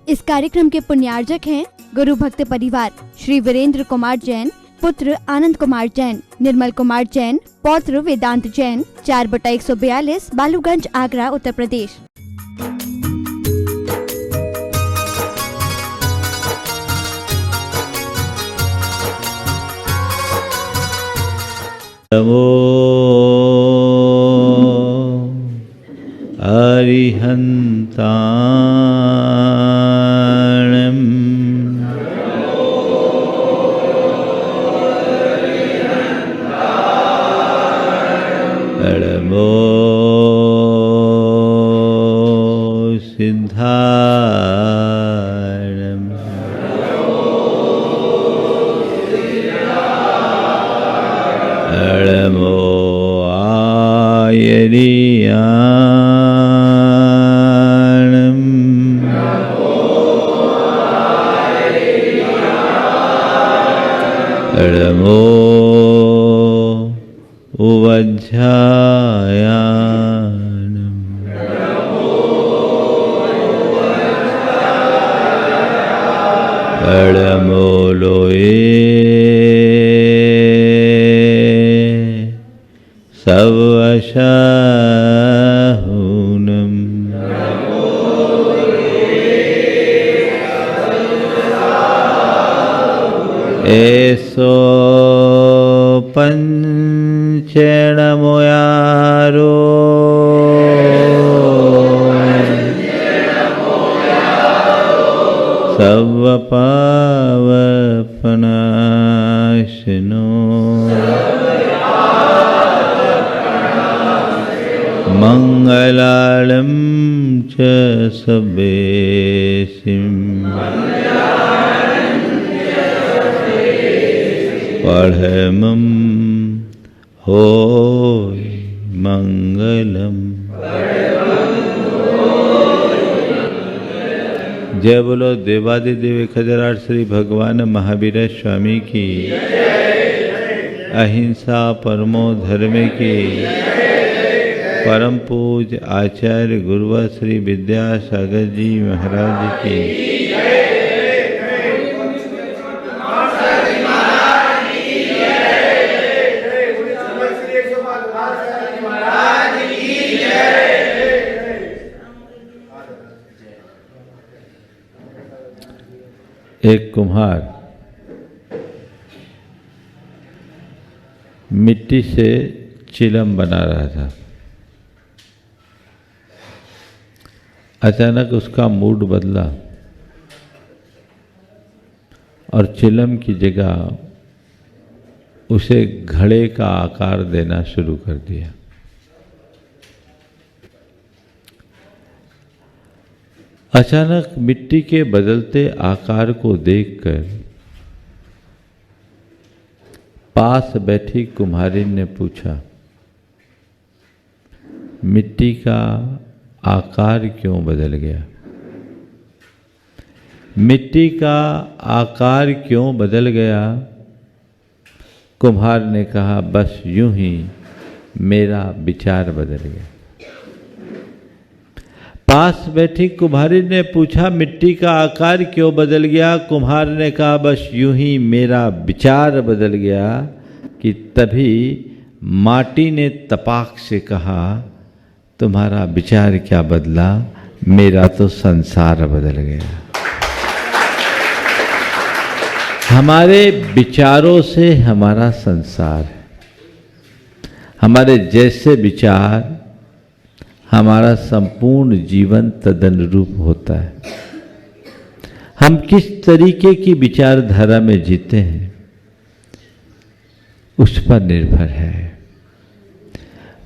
इस कार्यक्रम के पुण्यार्जक हैं गुरु भक्त परिवार श्री वीरेंद्र कुमार जैन, पुत्र आनंद कुमार जैन, निर्मल कुमार जैन, पौत्र वेदांत जैन, 4/142 बालूगंज, आगरा, उत्तर प्रदेश। नमो अरिहन्ताणं नमो सिद्धाणं नमो आयनीयाणं नमो उवज्झायाणं नमो लोये सवशहूनं एसो पंचेणमोयारो सर्वपावपनाशिनो मंगलालं च सब्बेसिं परमं होय मंगलम। जय बोलो देवादिदेव 1008 श्री भगवान महावीर स्वामी की, अहिंसा परमो धर्म की, परम पूज्य आचार्य गुरुवर श्री विद्यासागर जी महाराज की। एक कुम्हार मिट्टी से चिलम बना रहा था। अचानक उसका मूड बदला और चिलम की जगह उसे घड़े का आकार देना शुरू कर दिया। अचानक मिट्टी के बदलते आकार को देखकर पास बैठी कुम्हारिन ने पूछा, मिट्टी का आकार क्यों बदल गया? मिट्टी का आकार क्यों बदल गया? कुम्हार ने कहा, बस यूं ही मेरा विचार बदल गया। पास बैठी कुम्हारी ने पूछा, मिट्टी का आकार क्यों बदल गया? कुम्हार ने कहा, बस यूं ही मेरा विचार बदल गया। कि तभी माटी ने तपाक से कहा, तुम्हारा विचार क्या बदला, मेरा तो संसार बदल गया। हमारे विचारों से हमारा संसार है। हमारे जैसे विचार हमारा संपूर्ण जीवन तदनुरूप होता है। हम किस तरीके की विचारधारा में जीते हैं उस पर निर्भर है।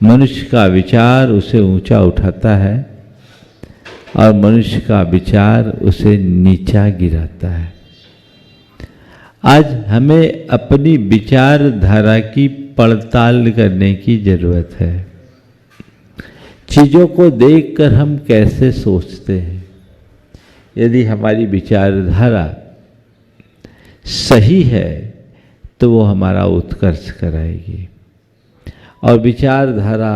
मनुष्य का विचार उसे ऊंचा उठाता है और मनुष्य का विचार उसे नीचा गिराता है। आज हमें अपनी विचारधारा की पड़ताल करने की जरूरत है। चीज़ों को देखकर हम कैसे सोचते हैं। यदि हमारी विचारधारा सही है तो वो हमारा उत्कर्ष कराएगी, और विचारधारा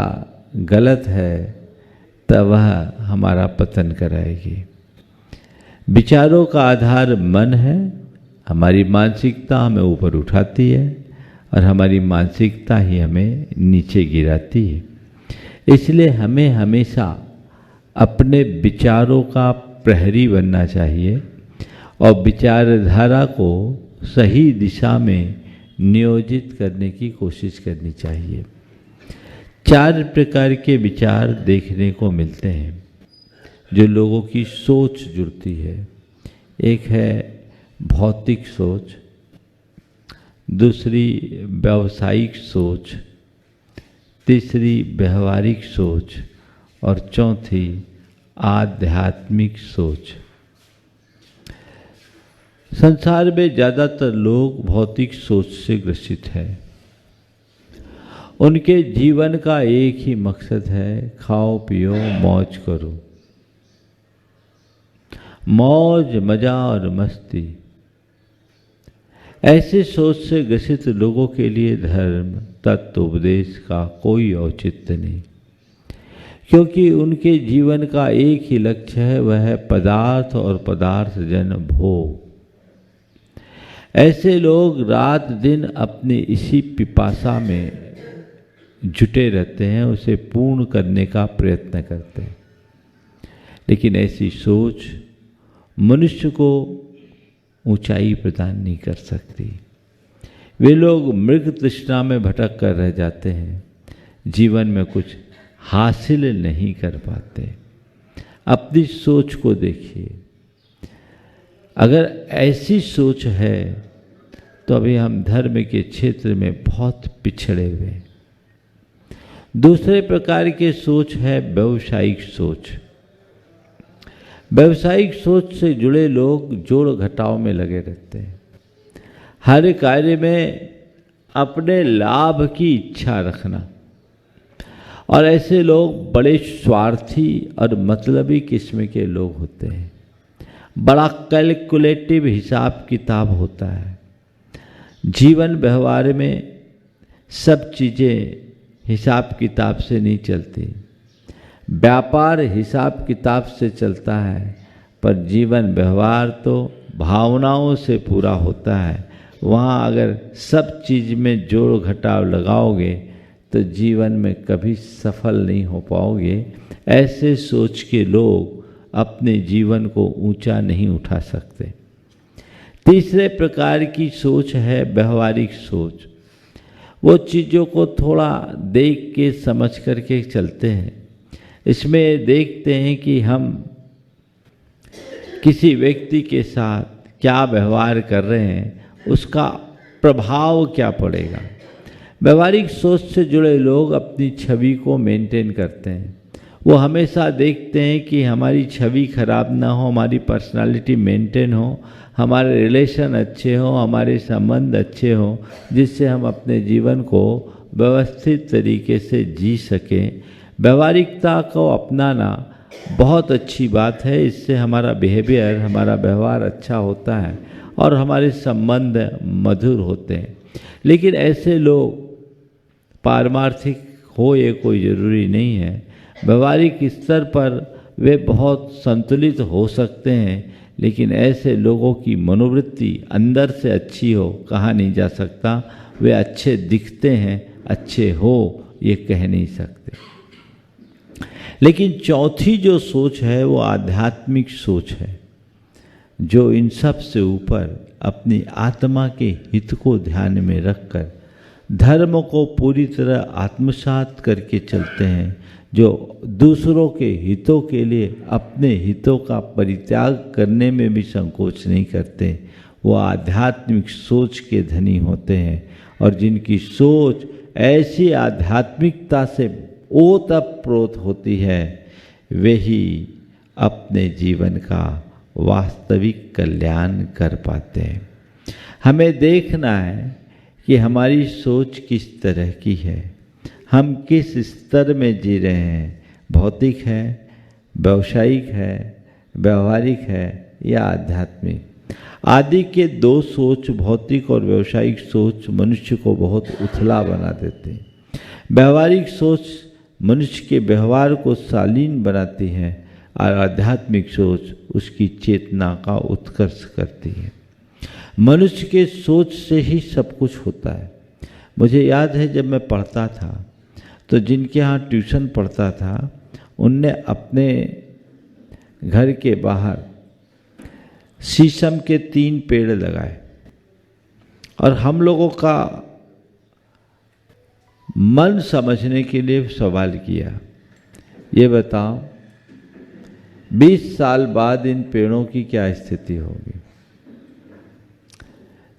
गलत है तब वह हमारा पतन कराएगी। विचारों का आधार मन है। हमारी मानसिकता हमें ऊपर उठाती है और हमारी मानसिकता ही हमें नीचे गिराती है। इसलिए हमें हमेशा अपने विचारों का प्रहरी बनना चाहिए और विचारधारा को सही दिशा में नियोजित करने की कोशिश करनी चाहिए। 4 प्रकार के विचार देखने को मिलते हैं जो लोगों की सोच जुड़ती है। एक है भौतिक सोच, दूसरी व्यावसायिक सोच, तीसरी व्यवहारिक सोच और चौथी आध्यात्मिक सोच। संसार में ज़्यादातर लोग भौतिक सोच से ग्रसित हैं। उनके जीवन का एक ही मकसद है, खाओ पियो मौज करो, मौज मजा और मस्ती। ऐसे सोच से ग्रसित लोगों के लिए धर्म तत्व उपदेश का कोई औचित्य नहीं, क्योंकि उनके जीवन का एक ही लक्ष्य है, वह है पदार्थ और पदार्थ जन भोग। ऐसे लोग रात दिन अपनी इसी पिपासा में जुटे रहते हैं, उसे पूर्ण करने का प्रयत्न करते हैं। लेकिन ऐसी सोच मनुष्य को ऊंचाई प्रदान नहीं कर सकती। वे लोग मृग तृष्णा में भटक कर रह जाते हैं, जीवन में कुछ हासिल नहीं कर पाते। अपनी सोच को देखिए, अगर ऐसी सोच है तो अभी हम धर्म के क्षेत्र में बहुत पिछड़े हुए हैं। दूसरे प्रकार की सोच है व्यावसायिक सोच। व्यावसायिक सोच से जुड़े लोग जोड़ घटाव में लगे रहते हैं, हर कार्य में अपने लाभ की इच्छा रखना, और ऐसे लोग बड़े स्वार्थी और मतलबी किस्म के लोग होते हैं। बड़ा कैलकुलेटिव हिसाब किताब होता है। जीवन व्यवहार में सब चीज़ें हिसाब किताब से नहीं चलती। व्यापार हिसाब किताब से चलता है, पर जीवन व्यवहार तो भावनाओं से पूरा होता है। वहाँ अगर सब चीज़ में जोड़ घटाव लगाओगे तो जीवन में कभी सफल नहीं हो पाओगे। ऐसे सोच के लोग अपने जीवन को ऊंचा नहीं उठा सकते। तीसरे प्रकार की सोच है व्यवहारिक सोच। वो चीज़ों को थोड़ा देख के समझ करके चलते हैं। इसमें देखते हैं कि हम किसी व्यक्ति के साथ क्या व्यवहार कर रहे हैं, उसका प्रभाव क्या पड़ेगा। व्यवहारिक सोच से जुड़े लोग अपनी छवि को मेंटेन करते हैं। वो हमेशा देखते हैं कि हमारी छवि खराब ना हो, हमारी पर्सनालिटी मेंटेन हो, हमारे रिलेशन अच्छे हो, हमारे संबंध अच्छे हो, जिससे हम अपने जीवन को व्यवस्थित तरीके से जी सकें। व्यवहारिकता को अपनाना बहुत अच्छी बात है। इससे हमारा बिहेवियर, हमारा व्यवहार अच्छा होता है और हमारे संबंध मधुर होते हैं। लेकिन ऐसे लोग पारमार्थिक हो ये कोई ज़रूरी नहीं है। व्यवहारिक स्तर पर वे बहुत संतुलित हो सकते हैं, लेकिन ऐसे लोगों की मनोवृत्ति अंदर से अच्छी हो कहा नहीं जा सकता। वे अच्छे दिखते हैं, अच्छे हो ये कह नहीं सकते। लेकिन चौथी जो सोच है वो आध्यात्मिक सोच है, जो इन सब से ऊपर अपनी आत्मा के हित को ध्यान में रखकर धर्म को पूरी तरह आत्मसात करके चलते हैं, जो दूसरों के हितों के लिए अपने हितों का परित्याग करने में भी संकोच नहीं करते। वो आध्यात्मिक सोच के धनी होते हैं, और जिनकी सोच ऐसी आध्यात्मिकता से ओतप्रोत होती है, वे ही अपने जीवन का वास्तविक कल्याण कर पाते हैं। हमें देखना है कि हमारी सोच किस तरह की है, हम किस स्तर में जी रहे हैं। भौतिक है, व्यावसायिक है, व्यवहारिक है या आध्यात्मिक। आदि के 2 सोच, भौतिक और व्यावसायिक सोच, मनुष्य को बहुत उथला बना देते हैं। व्यवहारिक सोच मनुष्य के व्यवहार को शालीन बनाती है। और आध्यात्मिक सोच उसकी चेतना का उत्कर्ष करती है। मनुष्य के सोच से ही सब कुछ होता है। मुझे याद है जब मैं पढ़ता था तो जिनके यहाँ ट्यूशन पढ़ता था उनने अपने घर के बाहर शीशम के 3 पेड़ लगाए और हम लोगों का मन समझने के लिए सवाल किया, ये बताओ 20 साल बाद इन पेड़ों की क्या स्थिति होगी।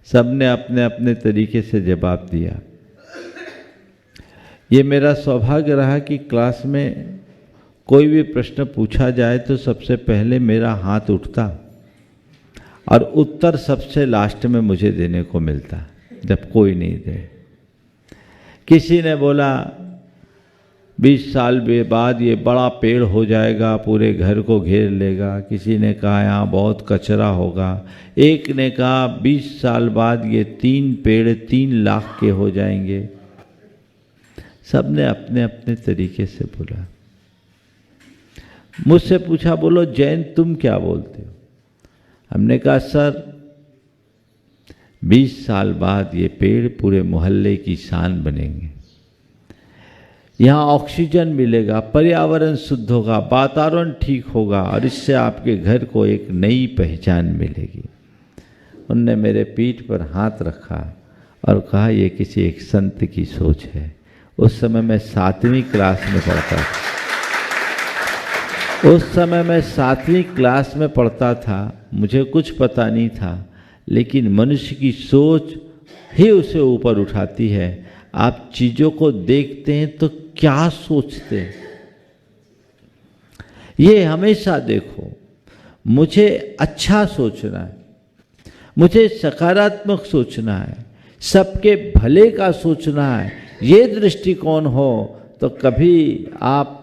सबने अपने अपने तरीके से जवाब दिया। ये मेरा सौभाग्य रहा कि क्लास में कोई भी प्रश्न पूछा जाए तो सबसे पहले मेरा हाथ उठता और उत्तर सबसे लास्ट में मुझे देने को मिलता, जब कोई नहीं दे। किसी ने बोला 20 साल बाद ये बड़ा पेड़ हो जाएगा, पूरे घर को घेर लेगा। किसी ने कहा यहाँ बहुत कचरा होगा। एक ने कहा 20 साल बाद ये 3 पेड़ 3 लाख के हो जाएंगे। सब ने अपने अपने तरीके से बोला। मुझसे पूछा, बोलो जैन तुम क्या बोलते हो? हमने कहा सर 20 साल बाद ये पेड़ पूरे मोहल्ले की शान बनेंगे। यहाँ ऑक्सीजन मिलेगा, पर्यावरण शुद्ध होगा, वातावरण ठीक होगा और इससे आपके घर को एक नई पहचान मिलेगी। उनने मेरे पीठ पर हाथ रखा और कहा ये किसी एक संत की सोच है। उस समय मैं 7वीं क्लास में पढ़ता था। मुझे कुछ पता नहीं था, लेकिन मनुष्य की सोच ही उसे ऊपर उठाती है। आप चीज़ों को देखते हैं तो क्या सोचते हैं, ये हमेशा देखो। मुझे अच्छा सोचना है, मुझे सकारात्मक सोचना है, सबके भले का सोचना है। ये दृष्टिकोण हो तो कभी आप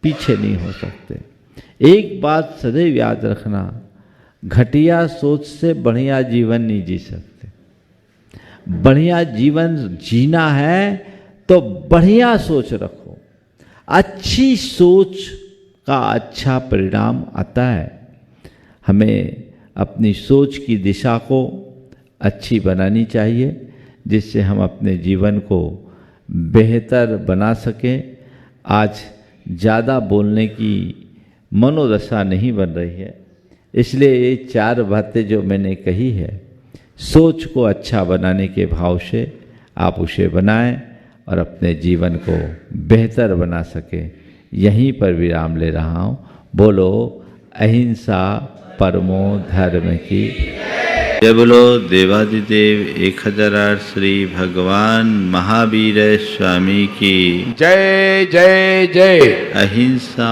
पीछे नहीं हो सकते। एक बात सदैव याद रखना, घटिया सोच से बढ़िया जीवन नहीं जी सकते। बढ़िया जीवन जीना है तो बढ़िया सोच रखो। अच्छी सोच का अच्छा परिणाम आता है। हमें अपनी सोच की दिशा को अच्छी बनानी चाहिए, जिससे हम अपने जीवन को बेहतर बना सकें। आज ज़्यादा बोलने की मनोदशा नहीं बन रही है, इसलिए ये 4 बातें जो मैंने कही है, सोच को अच्छा बनाने के भाव से आप उसे बनाएं और अपने जीवन को बेहतर बना सकें। यहीं पर विराम ले रहा हूँ। बोलो अहिंसा परमो धर्म की जय। बोलो देवादिदेव 1008 श्री भगवान महावीर स्वामी की जय जय जय। अहिंसा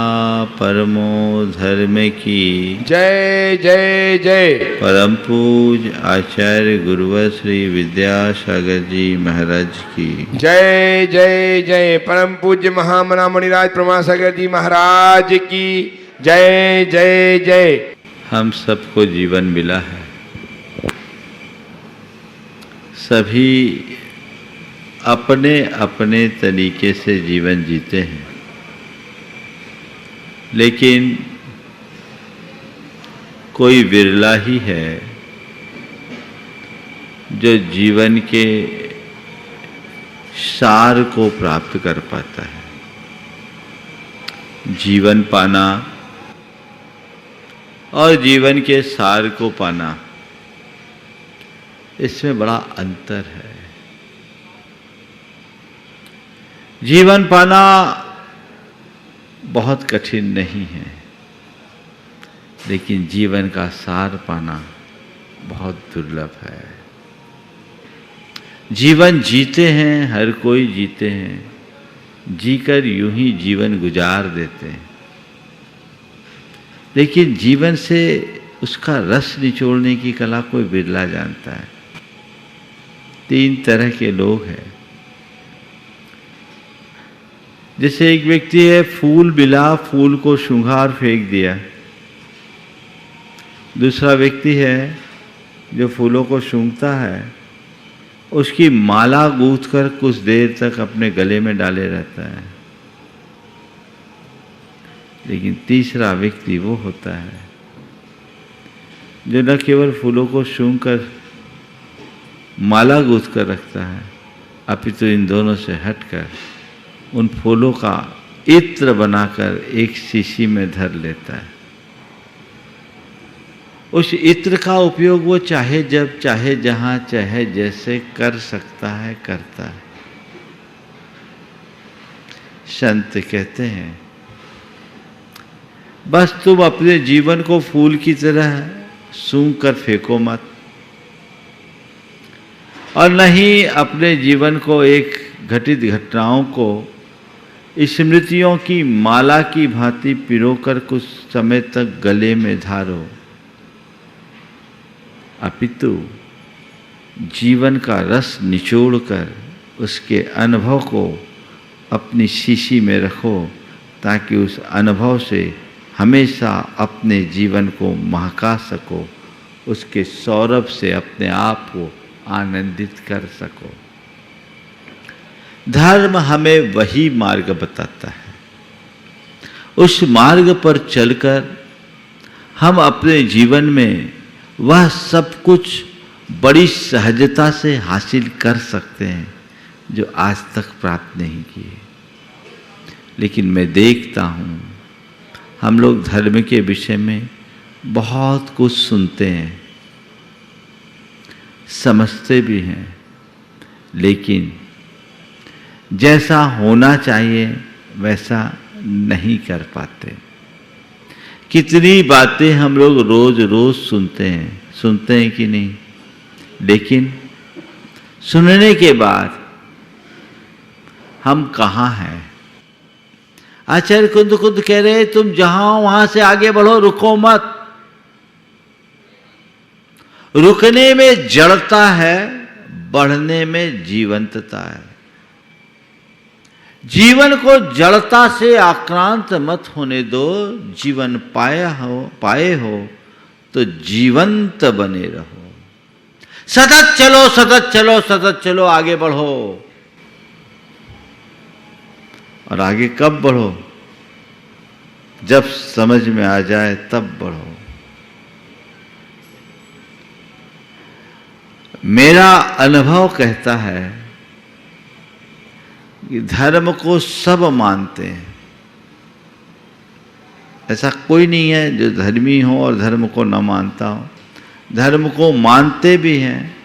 परमो धर्म की जय जय जय। परम पूज आचार्य गुरुवर श्री विद्यासागर जी महाराज की जय जय जय। परम पूज्य महामना मणिराज प्रमासागर जी महाराज की जय जय जय। हम सबको जीवन मिला है, सभी अपने अपने तरीके से जीवन जीते हैं, लेकिन कोई विरला ही है जो जीवन के सार को प्राप्त कर पाता है। जीवन पाना और जीवन के सार को पाना, इसमें बड़ा अंतर है। जीवन पाना बहुत कठिन नहीं है, लेकिन जीवन का सार पाना बहुत दुर्लभ है। जीवन जीते हैं, हर कोई जीते हैं, जीकर यूं ही जीवन गुजार देते हैं, लेकिन जीवन से उसका रस निचोड़ने की कला कोई बिरला जानता है। 3 तरह के लोग हैं। जैसे एक व्यक्ति है, फूल मिला, फूल को शुंघार फेंक दिया। दूसरा व्यक्ति है जो फूलों को सूंघता है, उसकी माला गूंथकर कुछ देर तक अपने गले में डाले रहता है। लेकिन तीसरा व्यक्ति वो होता है जो न केवल फूलों को सूंघकर माला गूंथ कर रखता है, अपितु इन दोनों से हटकर उन फूलों का इत्र बनाकर एक शीशी में धर लेता है। उस इत्र का उपयोग वो चाहे जब, चाहे जहां, चाहे जैसे कर सकता है, करता है। संत कहते हैं बस तुम अपने जीवन को फूल की तरह सूंघ कर फेंको मत, और नहीं अपने जीवन को एक घटित घटनाओं को स्मृतियों की माला की भांति पिरोकर कुछ समय तक गले में धारो, अपितु जीवन का रस निचोड़कर उसके अनुभव को अपनी शीशी में रखो, ताकि उस अनुभव से हमेशा अपने जीवन को महका सको, उसके सौरभ से अपने आप को आनंदित कर सको। धर्म हमें वही मार्ग बताता है। उस मार्ग पर चलकर हम अपने जीवन में वह सब कुछ बड़ी सहजता से हासिल कर सकते हैं जो आज तक प्राप्त नहीं किए। लेकिन मैं देखता हूँ हम लोग धर्म के विषय में बहुत कुछ सुनते हैं, समझते भी हैं, लेकिन जैसा होना चाहिए वैसा नहीं कर पाते। कितनी बातें हम लोग रोज रोज सुनते हैं कि नहीं, लेकिन सुनने के बाद हम कहाँ हैं? आचार्य कुंद कह रहे तुम जहां हो वहां से आगे बढ़ो, रुको मत। रुकने में जड़ता है, बढ़ने में जीवंतता है। जीवन को जड़ता से आक्रांत मत होने दो। जीवन पाए हो तो जीवंत बने रहो। सतत चलो, सतत चलो, सतत चलो, आगे बढ़ो। और आगे कब बढ़ो? जब समझ में आ जाए तब बढ़ो। मेरा अनुभव कहता है कि धर्म को सब मानते हैं। ऐसा कोई नहीं है जो धर्मी हो और धर्म को न मानता हो। धर्म को मानते भी हैं,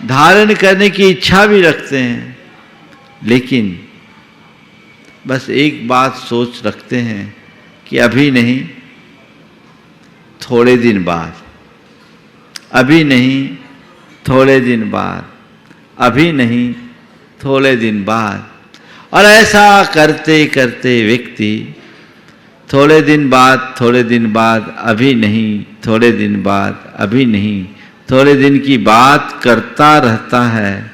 धारण करने की इच्छा भी रखते हैं, लेकिन बस एक बात सोच रखते हैं कि अभी नहीं, थोड़े दिन बाद, अभी नहीं, थोड़े दिन बाद, अभी नहीं, थोड़े दिन बाद। और ऐसा करते करते व्यक्ति थोड़े दिन बाद, अभी नहीं, थोड़े दिन बाद, अभी नहीं, थोड़े दिन की बात करता रहता है।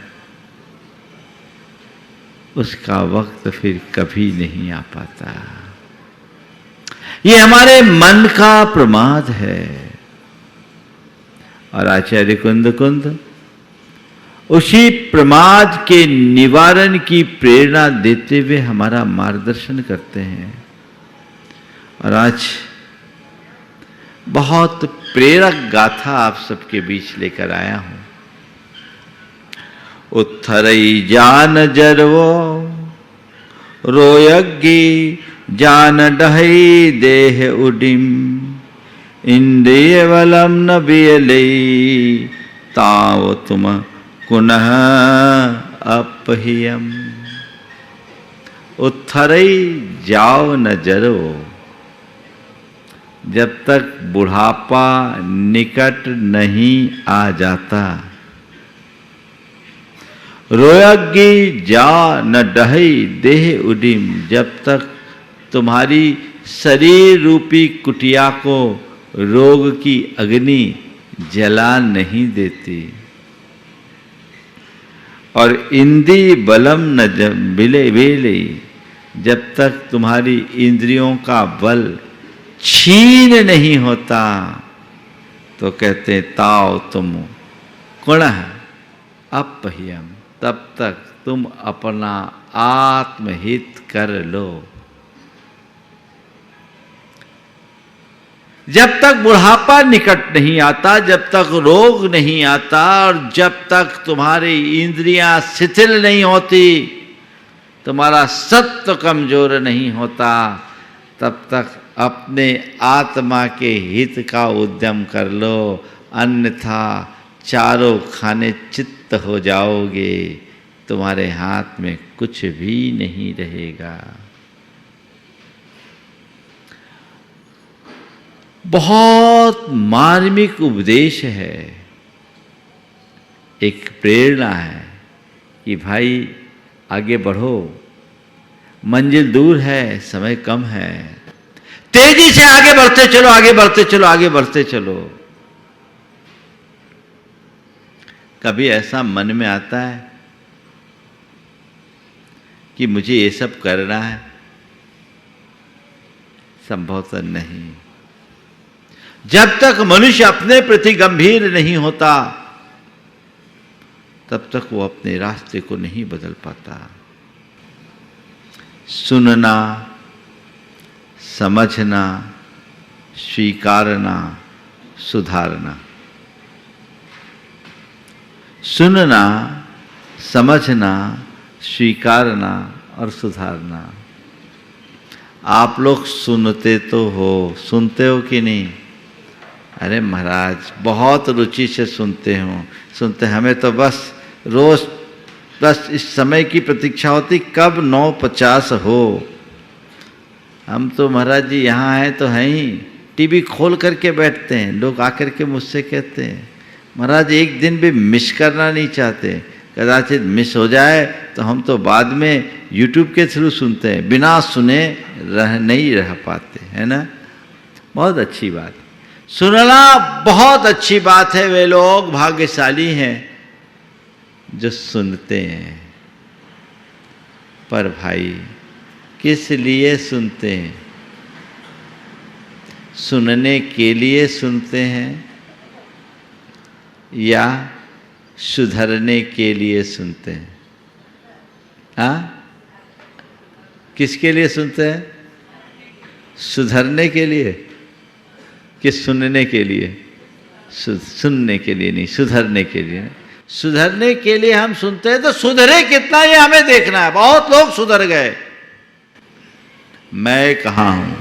उसका वक्त फिर कभी नहीं आ पाता। ये हमारे मन का प्रमाद है। और आचार्य कुंद उसी प्रमाद के निवारण की प्रेरणा देते हुए हमारा मार्गदर्शन करते हैं। और आज बहुत प्रेरक गाथा आप सबके बीच लेकर आया हूं। उत्थरई जान जरवो रोयग्गी जान डहई देह उडिम इंद्रिय बलम न बियलई ताव तुम पुनः अपहियम। उत्थरई जाओ न जरो, जब तक बुढ़ापा निकट नहीं आ जाता। रोयग्गी जा न डहई देह उडिम, जब तक तुम्हारी शरीर रूपी कुटिया को रोग की अग्नि जला नहीं देती। और इंद्रिय बलम न बिले बेले, जब तक तुम्हारी इंद्रियों का बल छीन नहीं होता, तो कहते ताओ तुम कुणः अपह्यम, तब तक तुम अपना आत्महित कर लो। जब तक बुढ़ापा निकट नहीं आता, जब तक रोग नहीं आता और जब तक तुम्हारी इंद्रियां शिथिल नहीं होती, तुम्हारा सत्व कमजोर नहीं होता, तब तक अपने आत्मा के हित का उद्यम कर लो, अन्यथा चारों खाने चित्त हो जाओगे, तुम्हारे हाथ में कुछ भी नहीं रहेगा। बहुत मार्मिक उपदेश है, एक प्रेरणा है कि भाई आगे बढ़ो, मंजिल दूर है, समय कम है, तेजी से आगे बढ़ते चलो, आगे बढ़ते चलो, आगे बढ़ते चलो। कभी ऐसा मन में आता है कि मुझे ये सब करना है? संभवतः नहीं। जब तक मनुष्य अपने प्रति गंभीर नहीं होता, तब तक वो अपने रास्ते को नहीं बदल पाता। सुनना, समझना, स्वीकारना, सुधारना। सुनना, समझना, स्वीकारना और सुधारना। आप लोग सुनते तो हो, सुनते हो कि नहीं? अरे महाराज बहुत रुचि से सुनते हैं, हमें तो बस रोज बस इस समय की प्रतीक्षा होती कब 9:50 हो। हम तो महाराज जी यहाँ हैं तो हैं ही, टीवी खोल करके बैठते हैं। लोग आकर के मुझसे कहते हैं महाराज एक दिन भी मिस करना नहीं चाहते, कदाचित मिस हो जाए तो हम तो बाद में YouTube के थ्रू सुनते हैं, बिना सुने नहीं रह पाते, है ना। बहुत अच्छी बात, सुनना बहुत अच्छी बात है। वे लोग भाग्यशाली हैं जो सुनते हैं। पर भाई किस लिए सुनते हैं? सुनने के लिए सुनते हैं या सुधरने के लिए सुनते हैं? हाँ, किसके लिए सुनते हैं? सुधरने के लिए कि सुनने के लिए? सुनने के लिए नहीं, सुधरने के लिए। सुधरने के लिए हम सुनते हैं तो सुधरे कितना ये हमें देखना है। बहुत लोग सुधर गए, मैं कहाँ हूं?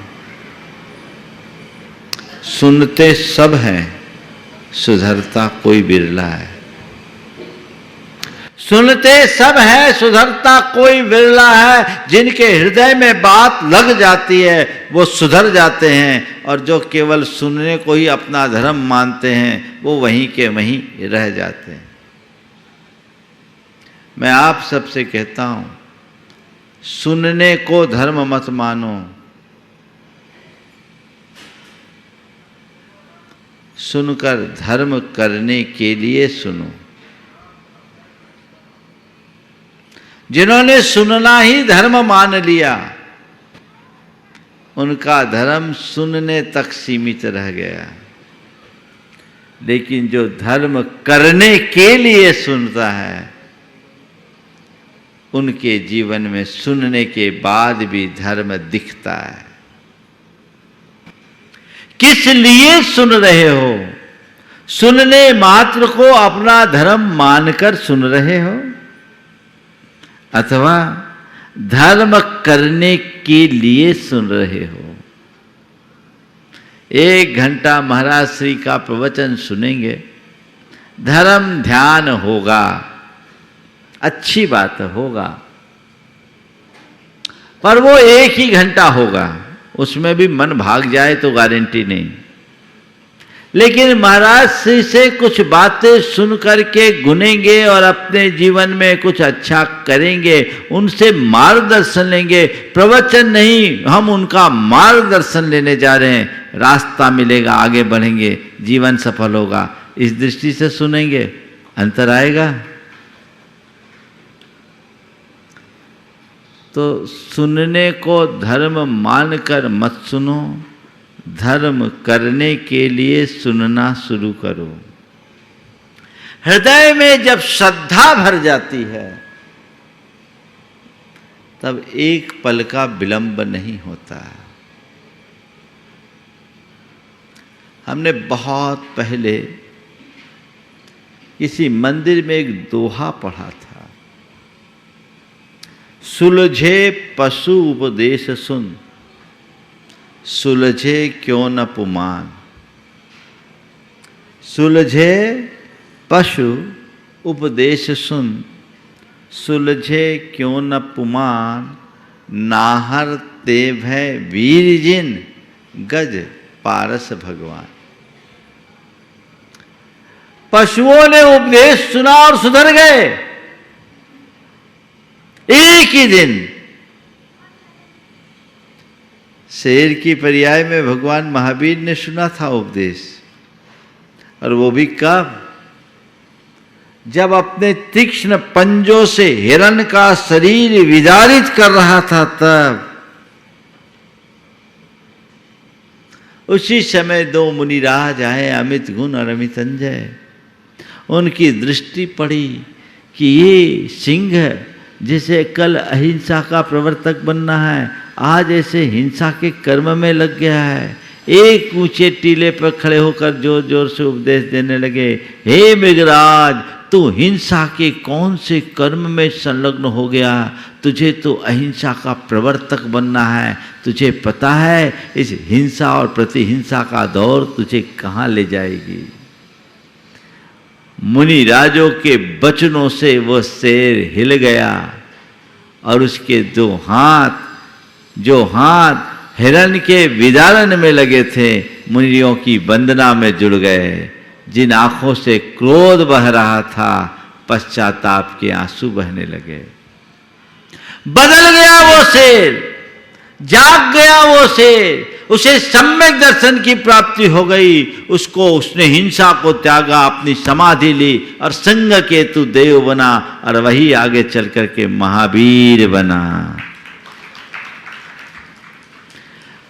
सुनते सब हैं, सुधरता कोई बिरला है। सुनते सब है, सुधरता कोई बिरला है। जिनके हृदय में बात लग जाती है वो सुधर जाते हैं, और जो केवल सुनने को ही अपना धर्म मानते हैं वो वहीं के वहीं रह जाते हैं। मैं आप सबसे कहता हूं, सुनने को धर्म मत मानो, सुनकर धर्म करने के लिए सुनो। जिन्होंने सुनना ही धर्म मान लिया, उनका धर्म सुनने तक सीमित रह गया। लेकिन जो धर्म करने के लिए सुनता है, उनके जीवन में सुनने के बाद भी धर्म दिखता है। किस लिए सुन रहे हो? सुनने मात्र को अपना धर्म मानकर सुन रहे हो, अथवा धर्म करने के लिए सुन रहे हो? 1 घंटा महाराज श्री का प्रवचन सुनेंगे, धर्म ध्यान होगा, अच्छी बात होगा, पर वो 1 ही घंटा होगा, उसमें भी मन भाग जाए तो गारंटी नहीं। लेकिन महाराज श्री से कुछ बातें सुन करके गुनेंगे और अपने जीवन में कुछ अच्छा करेंगे, उनसे मार्गदर्शन लेंगे। प्रवचन नहीं, हम उनका मार्गदर्शन लेने जा रहे हैं। रास्ता मिलेगा, आगे बढ़ेंगे, जीवन सफल होगा। इस दृष्टि से सुनेंगे, अंतर आएगा। तो सुनने को धर्म मानकर मत सुनो, धर्म करने के लिए सुनना शुरू करो। हृदय में जब श्रद्धा भर जाती है, तब एक पल का विलंब नहीं होता। हमने बहुत पहले किसी मंदिर में एक दोहा पढ़ा था, सुलझे पशु उपदेश सुन, सुलझे क्यों न पुमान। सुलझे पशु उपदेश सुन, सुलझे क्यों न पुमान। नाहर ते भय वीर जिन, गज पारस भगवान। पशुओं ने उपदेश सुना और सुधर गए एक ही दिन। शेर की पर्याय में भगवान महावीर ने सुना था उपदेश, और वो भी कब? जब अपने तीक्ष्ण पंजों से हिरण का शरीर विदारित कर रहा था तब। उसी समय दो मुनिराज आए, अमित गुण और अमित अंजय। उनकी दृष्टि पड़ी कि ये सिंह जिसे कल अहिंसा का प्रवर्तक बनना है, आज ऐसे हिंसा के कर्म में लग गया है। एक ऊंचे टीले पर खड़े होकर जोर जोर से उपदेश देने लगे, हे मृगराज, तू हिंसा के कौन से कर्म में संलग्न हो गया? तुझे तो अहिंसा का प्रवर्तक बनना है। तुझे पता है इस हिंसा और प्रतिहिंसा का दौर तुझे कहाँ ले जाएगी? मुनि राजों के वचनों से वो शेर हिल गया और उसके दो हाथ, जो हाथ हिरण के विदारण में लगे थे, मुनियों की वंदना में जुड़ गए। जिन आंखों से क्रोध बह रहा था, पश्चाताप के आंसू बहने लगे। बदल गया वो शेर, जाग गया वो शेर। उसे सम्यक दर्शन की प्राप्ति हो गई। उसने हिंसा को त्यागा, अपनी समाधि ली और संग केतु देव बना, और वही आगे चल करके महावीर बना।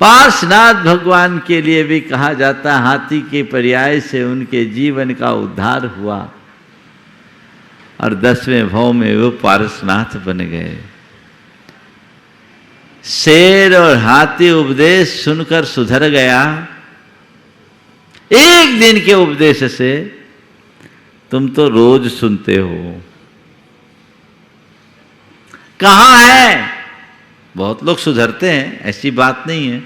पार्श्वनाथ भगवान के लिए भी कहा जाता, हाथी के पर्याय से उनके जीवन का उद्धार हुआ और 10वें भव में वो पार्श्वनाथ बन गए। शेर और हाथी उपदेश सुनकर सुधर गया। एक दिन के उपदेश से तुम तो रोज सुनते हो। कहां है? बहुत लोग सुधरते हैं, ऐसी बात नहीं है।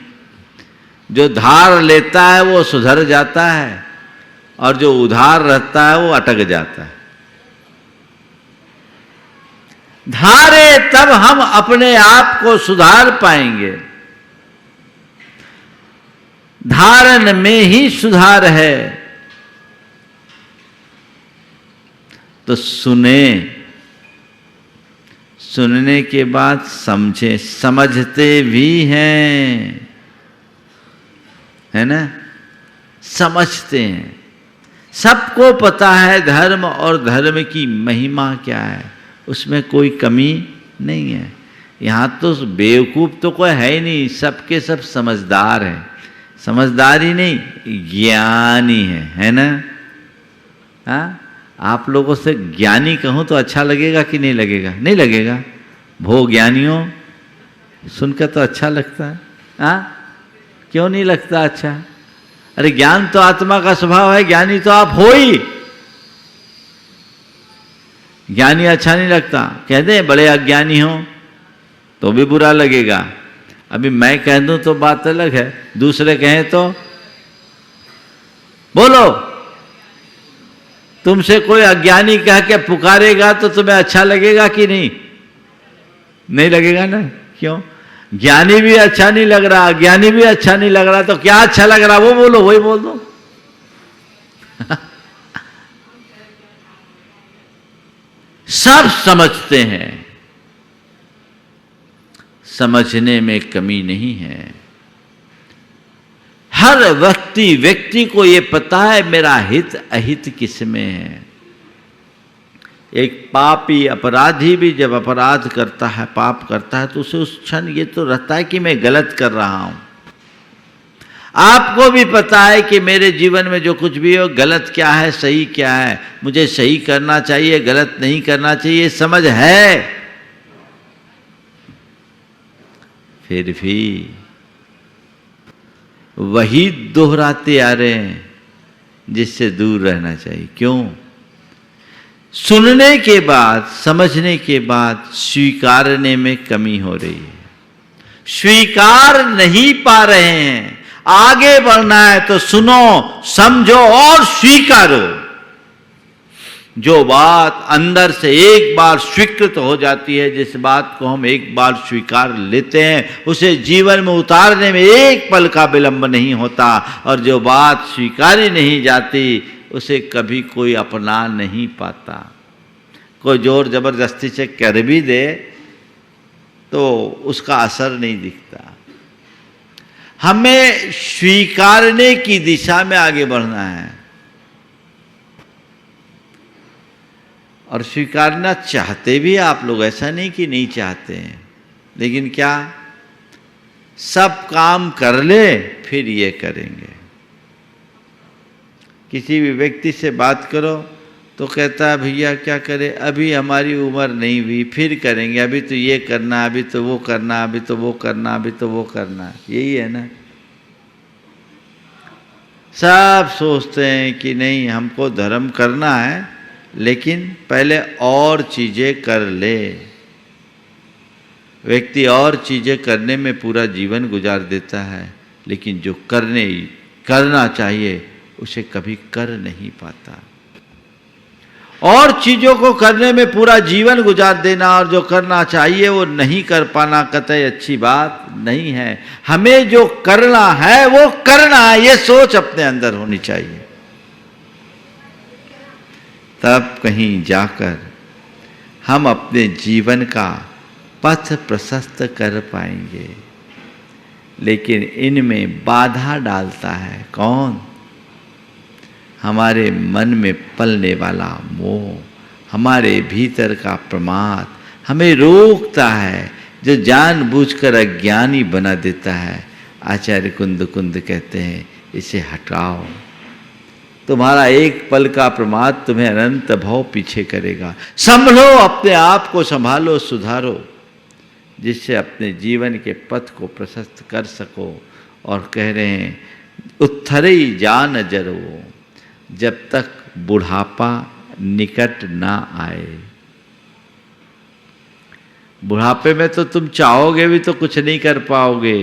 जो धार लेता है वो सुधर जाता है, और जो उधार रहता है वो अटक जाता है। धारे तब हम अपने आप को सुधार पाएंगे। धारण में ही सुधार है। तो सुने, सुनने के बाद समझे, समझते भी हैं, है ना? समझते हैं। सबको पता है धर्म और धर्म की महिमा क्या है, उसमें कोई कमी नहीं है। यहाँ तो बेवकूफ़ तो कोई है ही नहीं, सबके सब समझदार हैं। समझदार ही नहीं, ज्ञानी है ना? हाँ, आप लोगों से ज्ञानी कहूँ तो अच्छा लगेगा कि नहीं लगेगा? नहीं लगेगा। भो ज्ञानियों सुनकर तो अच्छा लगता है। हाँ, क्यों नहीं लगता अच्छा? अरे ज्ञान तो आत्मा का स्वभाव है, ज्ञानी तो आप हो ही। ज्ञानी अच्छा नहीं लगता। कह दें बड़े अज्ञानी हो तो भी बुरा लगेगा। अभी मैं कह दूं तो बात अलग है, दूसरे कहें तो बोलो। तुमसे कोई अज्ञानी कह के पुकारेगा तो तुम्हें अच्छा लगेगा कि नहीं? नहीं लगेगा ना। क्यों? ज्ञानी भी अच्छा नहीं लग रहा, अज्ञानी भी अच्छा नहीं लग रहा, तो क्या अच्छा लग रहा वो बोलो, वही बोल दो। सब समझते हैं, समझने में कमी नहीं है। हर व्यक्ति को ये पता है मेरा हित अहित किसमें है। एक पापी अपराधी भी जब अपराध करता है, पाप करता है, तो उसे उस क्षण ये तो रहता है कि मैं गलत कर रहा हूं। आपको भी पता है कि मेरे जीवन में जो कुछ भी हो, गलत क्या है सही क्या है, मुझे सही करना चाहिए गलत नहीं करना चाहिए, समझ है। फिर भी वही दोहराते आ रहे हैं जिससे दूर रहना चाहिए। क्यों? सुनने के बाद, समझने के बाद स्वीकारने में कमी हो रही है। स्वीकार नहीं पा रहे हैं। आगे बढ़ना है तो सुनो, समझो और स्वीकारो। जो बात अंदर से एक बार स्वीकृत हो जाती है, जिस बात को हम एक बार स्वीकार लेते हैं, उसे जीवन में उतारने में एक पल का विलंब नहीं होता। और जो बात स्वीकारी नहीं जाती उसे कभी कोई अपना नहीं पाता। कोई जोर जबरदस्ती से कर भी दे तो उसका असर नहीं दिखता। हमें स्वीकारने की दिशा में आगे बढ़ना है और स्वीकारना चाहते भी आप लोग, ऐसा नहीं कि नहीं चाहते हैं, लेकिन क्या सब काम कर ले फिर ये करेंगे। किसी भी व्यक्ति से बात करो तो कहता है भैया क्या करें, अभी हमारी उम्र नहीं हुई, फिर करेंगे, अभी तो ये करना, अभी तो वो करना, अभी तो वो करना, अभी तो वो करना। यही है ना। सब सोचते हैं कि नहीं हमको धर्म करना है, लेकिन पहले और चीज़ें कर ले। व्यक्ति और चीज़ें करने में पूरा जीवन गुजार देता है, लेकिन जो करना चाहिए उसे कभी कर नहीं पाता। और चीज़ों को करने में पूरा जीवन गुजार देना और जो करना चाहिए वो नहीं कर पाना कतई अच्छी बात नहीं है। हमें जो करना है वो करना है, ये सोच अपने अंदर होनी चाहिए। तब कहीं जाकर हम अपने जीवन का पथ प्रशस्त कर पाएंगे। लेकिन इनमें बाधा डालता है कौन? हमारे मन में पलने वाला मोह, हमारे भीतर का प्रमाद हमें रोकता है, जो जानबूझकर अज्ञानी बना देता है। आचार्य कुंद कहते हैं इसे हटाओ। तुम्हारा एक पल का प्रमाद तुम्हें अनंत भव पीछे करेगा। संभलो, अपने आप को संभालो, सुधारो, जिससे अपने जीवन के पथ को प्रशस्त कर सको। और कह रहे हैं उत्थरई जान जरो, जब तक बुढ़ापा निकट ना आए। बुढ़ापे में तो तुम चाहोगे भी तो कुछ नहीं कर पाओगे।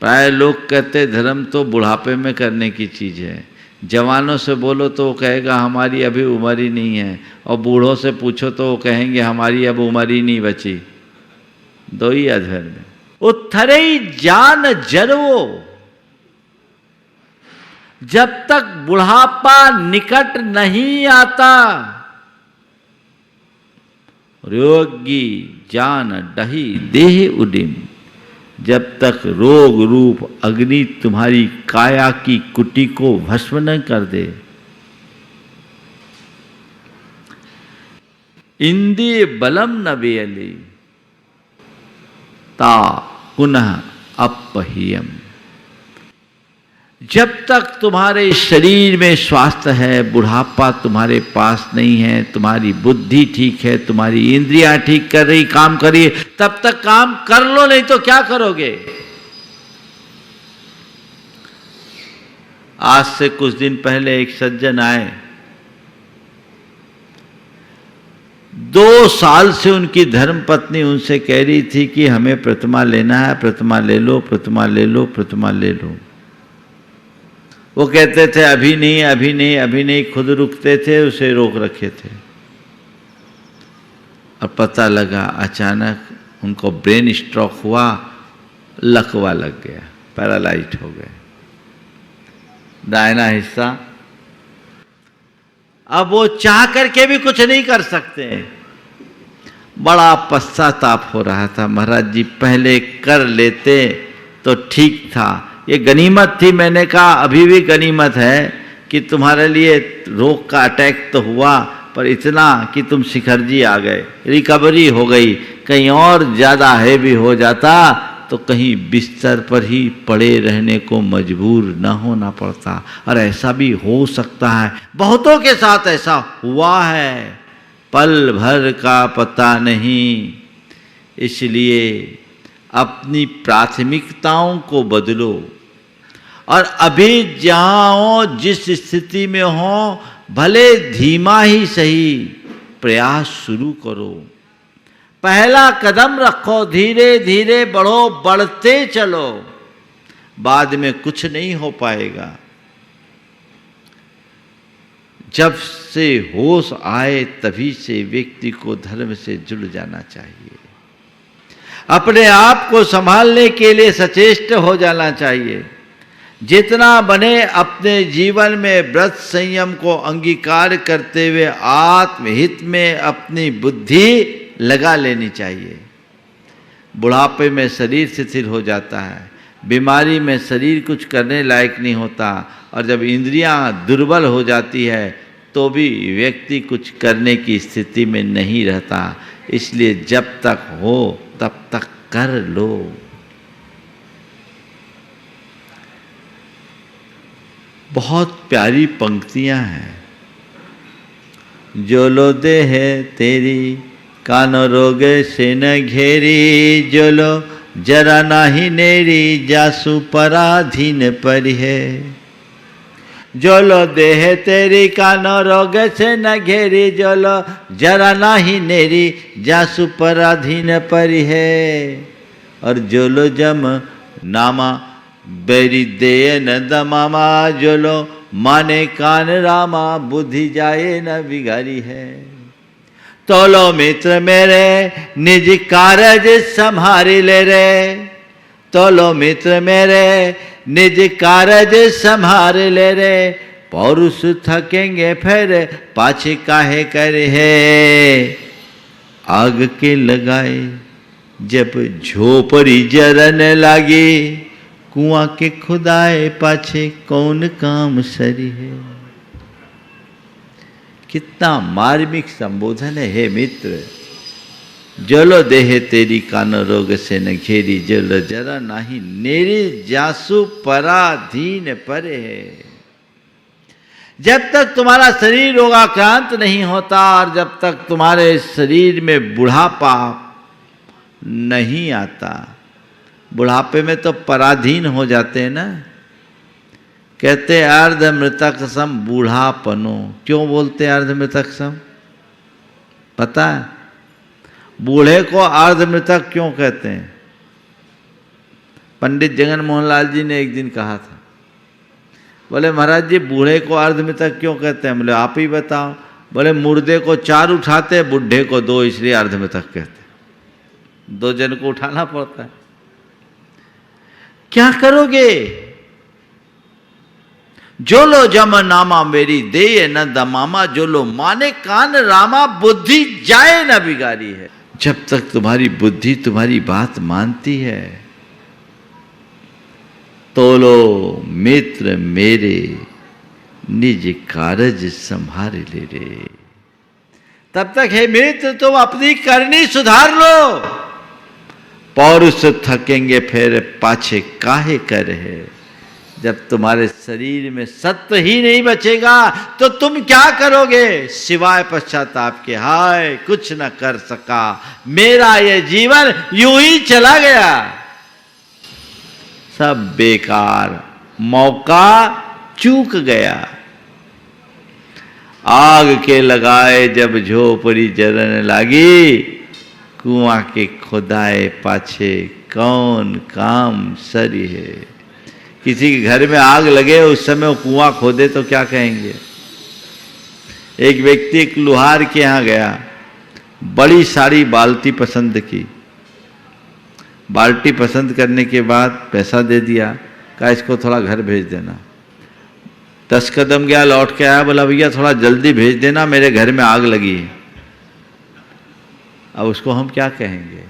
प्राय लोग कहते धर्म तो बुढ़ापे में करने की चीज़ है। जवानों से बोलो तो वो कहेगा हमारी अभी उम्र ही नहीं है, और बूढ़ों से पूछो तो वो कहेंगे हमारी अब उम्र ही नहीं बची। दो ही अधर में उत्थरई जान जरो, जब तक बुढ़ापा निकट नहीं आता। रोगी जान डही देह उडिम, जब तक रोग रूप अग्नि तुम्हारी काया की कुटी को भस्म न कर दे। इंद्रिय बलम न बेयली ता पुनः अपहियम, जब तक तुम्हारे शरीर में स्वास्थ्य है, बुढ़ापा तुम्हारे पास नहीं है, तुम्हारी बुद्धि ठीक है, तुम्हारी इंद्रियां ठीक कर रही, काम कर रही है, तब तक काम कर लो, नहीं तो क्या करोगे। आज से कुछ दिन पहले एक सज्जन आए, 2 साल से उनकी धर्मपत्नी उनसे कह रही थी कि हमें प्रतिमा लेना है, प्रतिमा ले लो, प्रतिमा ले लो, प्रतिमा ले लो। वो कहते थे अभी नहीं, अभी नहीं, अभी नहीं, खुद रुकते थे, उसे रोक रखे थे। और पता लगा अचानक उनको ब्रेन स्ट्रोक हुआ, लकवा लग गया, पैरालाइज हो गए दाहिना हिस्सा। अब वो चाह करके भी कुछ नहीं कर सकते। बड़ा पश्चाताप हो रहा था, महाराज जी पहले कर लेते तो ठीक था, ये गनीमत थी। मैंने कहा अभी भी गनीमत है कि तुम्हारे लिए रोग का अटैक तो हुआ, पर इतना कि तुम शिखरजी आ गए, रिकवरी हो गई। कहीं और ज़्यादा हैवी हो जाता तो कहीं बिस्तर पर ही पड़े रहने को मजबूर न होना पड़ता। और ऐसा भी हो सकता है, बहुतों के साथ ऐसा हुआ है, पल भर का पता नहीं। इसलिए अपनी प्राथमिकताओं को बदलो और अभी जहाँ हो, जिस स्थिति में हो, भले धीमा ही सही प्रयास शुरू करो। पहला कदम रखो, धीरे धीरे बढ़ो, बढ़ते चलो, बाद में कुछ नहीं हो पाएगा। जब से होश आए तभी से व्यक्ति को धर्म से जुड़ जाना चाहिए। अपने आप को संभालने के लिए सचेष्ट हो जाना चाहिए। जितना बने अपने जीवन में व्रत संयम को अंगीकार करते हुए आत्महित में अपनी बुद्धि लगा लेनी चाहिए। बुढ़ापे में शरीर शिथिल हो जाता है, बीमारी में शरीर कुछ करने लायक नहीं होता, और जब इंद्रियां दुर्बल हो जाती है तो भी व्यक्ति कुछ करने की स्थिति में नहीं रहता। इसलिए जब तक हो तब तक कर लो। बहुत प्यारी पंक्तियां हैं। जो लो दे है तेरी कानो रोगे से न घेरी, जो लो जरा नाही नेरी जासु पराधीन पर है। जो लो देह तेरी कानो रोग से न घेरी, जो लो जरा नाही नेरी जासु पराधीन पर है। और जो लो जम नामा बेरी दे न दमामा, जो लो माने कान रामा बुद्धि जाए न बिगाड़ी है। तो लो मित्र मेरे निज कारज संभारी ले रे, तो लो मित्र मेरे निज कारज संभार ले रे। पौरुष थकेंगे फिर पाछे काहे करे है। आग के लगाए जब झोपड़ी जरन लागी, कुआं के खुदाए पाछे कौन काम सरी है। कितना मार्मिक संबोधन है। हे मित्र, जलो देह तेरी कानो रोग से न घेरी, जलो जरा नाही नेरी जासु पराधीन पर है। जब तक तुम्हारा शरीर रोगाक्रांत नहीं होता और जब तक तुम्हारे शरीर में बुढ़ापा नहीं आता, बुढ़ापे में तो पराधीन हो जाते हैं ना। कहते अर्ध मृतक सम बूढ़ापनो। क्यों बोलते अर्ध मृतक सम? पता है बूढ़े को अर्ध मृतक क्यों कहते हैं? पंडित जगन मोहन लाल जी ने एक दिन कहा था, बोले महाराज जी बूढ़े को अर्ध मृतक क्यों कहते हैं? बोले आप ही बताओ। बोले मुर्दे को 4 उठाते, बुढ़े को 2, इसलिए अर्ध मृतक कहते हैं। 2 जन को उठाना पड़ता है। क्या करोगे? जो लो जम नामा मेरी दे न दमामा, जो लो माने कान रामा बुद्धि जाए न बिगाड़ी है। जब तक तुम्हारी बुद्धि तुम्हारी बात मानती है, तो लो मित्र मेरे निज कारज संभार ले रे। तब तक हे मित्र तुम अपनी करनी सुधार लो। पौरुष थकेंगे फिर पाछे काहे कर है। जब तुम्हारे शरीर में सत्व ही नहीं बचेगा तो तुम क्या करोगे? सिवाय पश्चाताप के, हाय कुछ न कर सका, मेरा ये जीवन यूं ही चला गया, सब बेकार, मौका चूक गया। आग के लगाए जब झोपड़ी जरने लगी, कुआं के खुदाए पाछे कौन काम सरी है। किसी के घर में आग लगे उस समय वो कुआं खोदे तो क्या कहेंगे? एक व्यक्ति एक लुहार के यहाँ गया, बड़ी सारी बाल्टी पसंद की। बाल्टी पसंद करने के बाद पैसा दे दिया, कहा इसको थोड़ा घर भेज देना। 10 कदम गया, लौट के आया, बोला भैया थोड़ा जल्दी भेज देना, मेरे घर में आग लगी है। अब उसको हम क्या कहेंगे?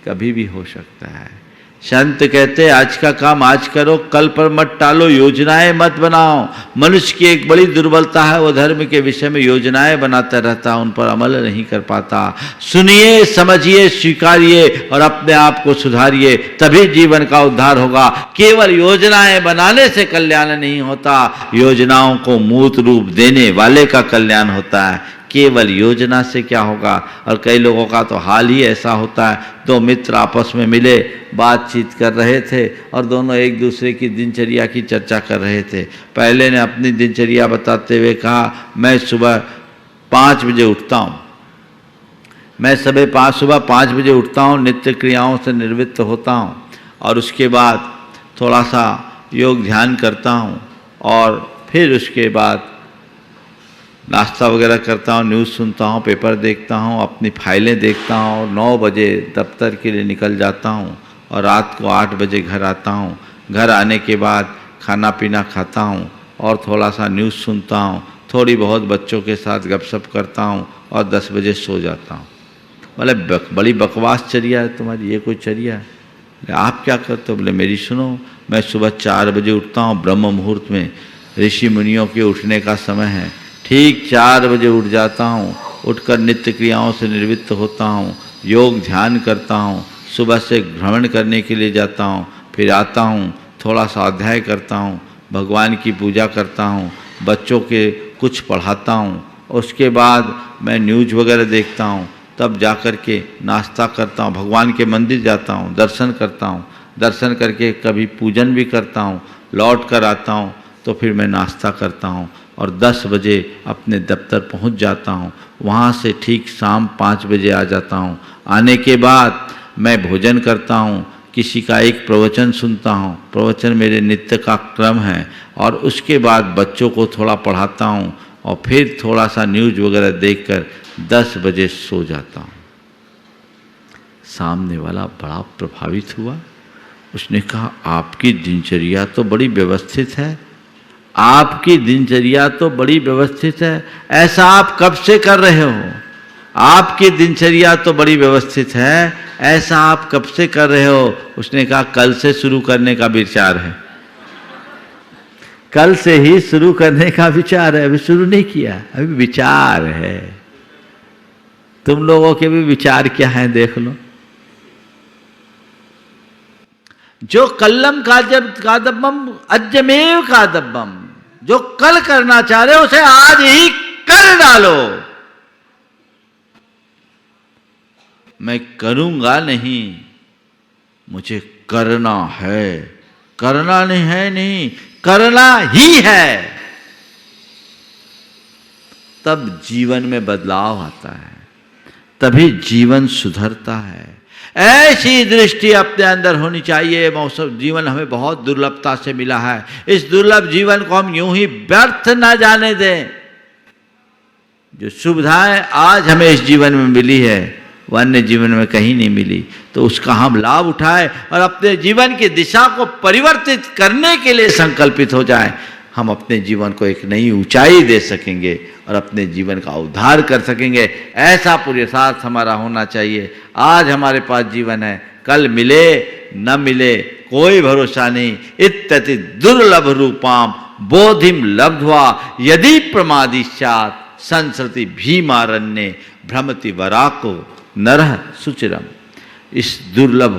कभी भी हो सकता है। संत कहते आज का काम आज करो, कल पर मत टालो, योजनाएं मत बनाओ। मनुष्य की एक बड़ी दुर्बलता है, वो धर्म के विषय में योजनाएं बनाता रहता, उन पर अमल नहीं कर पाता। सुनिए, समझिए, स्वीकारिए और अपने आप को सुधारिए, तभी जीवन का उद्धार होगा। केवल योजनाएं बनाने से कल्याण नहीं होता, योजनाओं को मूर्त रूप देने वाले का कल्याण होता है। केवल योजना से क्या होगा। और कई लोगों का तो हाल ही ऐसा होता है, दो मित्र आपस में मिले, बातचीत कर रहे थे और दोनों एक दूसरे की दिनचर्या की चर्चा कर रहे थे। पहले ने अपनी दिनचर्या बताते हुए कहा, मैं सुबह 5 बजे उठता हूँ, मैं सुबह 5 बजे उठता हूँ, नित्य क्रियाओं से निवृत्त होता हूँ और उसके बाद थोड़ा सा योग ध्यान करता हूँ और फिर उसके बाद नाश्ता वगैरह करता हूँ, न्यूज़ सुनता हूँ, पेपर देखता हूँ, अपनी फाइलें देखता हूँ और 9 बजे दफ्तर के लिए निकल जाता हूँ और रात को 8 बजे घर आता हूँ। घर आने के बाद खाना पीना खाता हूँ और थोड़ा सा न्यूज़ सुनता हूँ, थोड़ी बहुत बच्चों के साथ गपशप करता हूँ और 10 बजे सो जाता हूँ। बोले बड़ी बकवास चर्या है तुम्हारी, ये कोई चर्या है? आप क्या करते हो? बोले मेरी सुनो, मैं सुबह 4 बजे उठता हूँ, ब्रह्म मुहूर्त में, ऋषि मुनियों के उठने का समय है, ठीक 4 बजे उठ जाता हूँ, उठकर नित्य क्रियाओं से निवृत्त होता हूँ, योग ध्यान करता हूँ, सुबह से भ्रमण करने के लिए जाता हूँ, फिर आता हूँ, थोड़ा सा अध्याय करता हूँ, भगवान की पूजा करता हूँ, बच्चों के कुछ पढ़ाता हूँ, उसके बाद मैं न्यूज़ वगैरह देखता हूँ, तब जा कर के नाश्ता करता हूँ, भगवान के मंदिर जाता हूँ, दर्शन करता हूँ, दर्शन करके कभी पूजन भी करता हूँ, लौट कर आता हूँ तो फिर मैं नाश्ता करता हूँ और 10 बजे अपने दफ्तर पहुँच जाता हूँ। वहाँ से ठीक शाम 5 बजे आ जाता हूँ। आने के बाद मैं भोजन करता हूँ, किसी का एक प्रवचन सुनता हूँ, प्रवचन मेरे नित्य का क्रम है, और उसके बाद बच्चों को थोड़ा पढ़ाता हूँ और फिर थोड़ा सा न्यूज़ वगैरह देखकर 10 बजे सो जाता हूँ। सामने वाला बड़ा प्रभावित हुआ। उसने कहा, आपकी दिनचर्या तो बड़ी व्यवस्थित है, आपकी दिनचर्या तो बड़ी व्यवस्थित है, ऐसा आप कब से कर रहे हो? आपकी दिनचर्या तो बड़ी व्यवस्थित है, ऐसा आप कब से कर रहे हो? उसने कहा, कल से शुरू करने का विचार है, कल से ही शुरू करने का विचार है, अभी शुरू नहीं किया, अभी विचार है। तुम लोगों के भी विचार क्या हैं देख लो। जो कल्लम कादम्बम अद्यमेव कादम्बम, जो कल करना चाह रहे हो उसे आज ही कर डालो। मैं करूंगा नहीं, मुझे करना है, करना नहीं है, नहीं करना ही है, तब जीवन में बदलाव आता है, तभी जीवन सुधरता है। ऐसी दृष्टि अपने अंदर होनी चाहिए। मौसम जीवन हमें बहुत दुर्लभता से मिला है, इस दुर्लभ जीवन को हम यूं ही व्यर्थ ना जाने दें। जो सुविधाएं आज हमें इस जीवन में मिली है वह अन्य जीवन में कहीं नहीं मिली, तो उसका हम लाभ उठाएं और अपने जीवन की दिशा को परिवर्तित करने के लिए संकल्पित हो जाएं। हम अपने जीवन को एक नई ऊंचाई दे सकेंगे और अपने जीवन का उद्धार कर सकेंगे। ऐसा पुरुषार्थ हमारा होना चाहिए। आज हमारे पास जीवन है, कल मिले न मिले कोई भरोसा नहीं। इत्यति दुर्लभ रूपाम बोधिम लब्ध्वा यदि प्रमादी स्यात् संसृति भीमारण्ये भ्रमति वराको नरः सुचिरम। इस दुर्लभ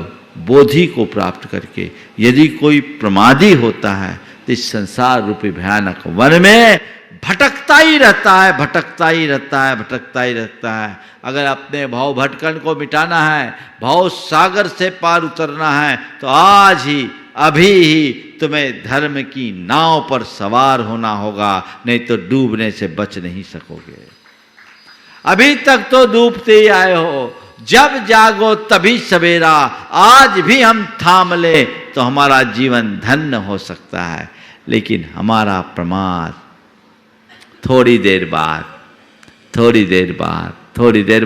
बोधि को प्राप्त करके यदि कोई प्रमादी होता है तो इस संसार रूपी भयानक वन में भटकता ही रहता है, भटकता ही रहता है, भटकता ही रहता है। अगर अपने भाव भटकन को मिटाना है, भाव सागर से पार उतरना है, तो आज ही अभी ही तुम्हें धर्म की नाव पर सवार होना होगा, नहीं तो डूबने से बच नहीं सकोगे। अभी तक तो डूबते ही आए हो, जब जागो तभी सवेरा। आज भी हम थाम ले तो हमारा जीवन धन्य हो सकता है, लेकिन हमारा प्रमाद थोड़ी देर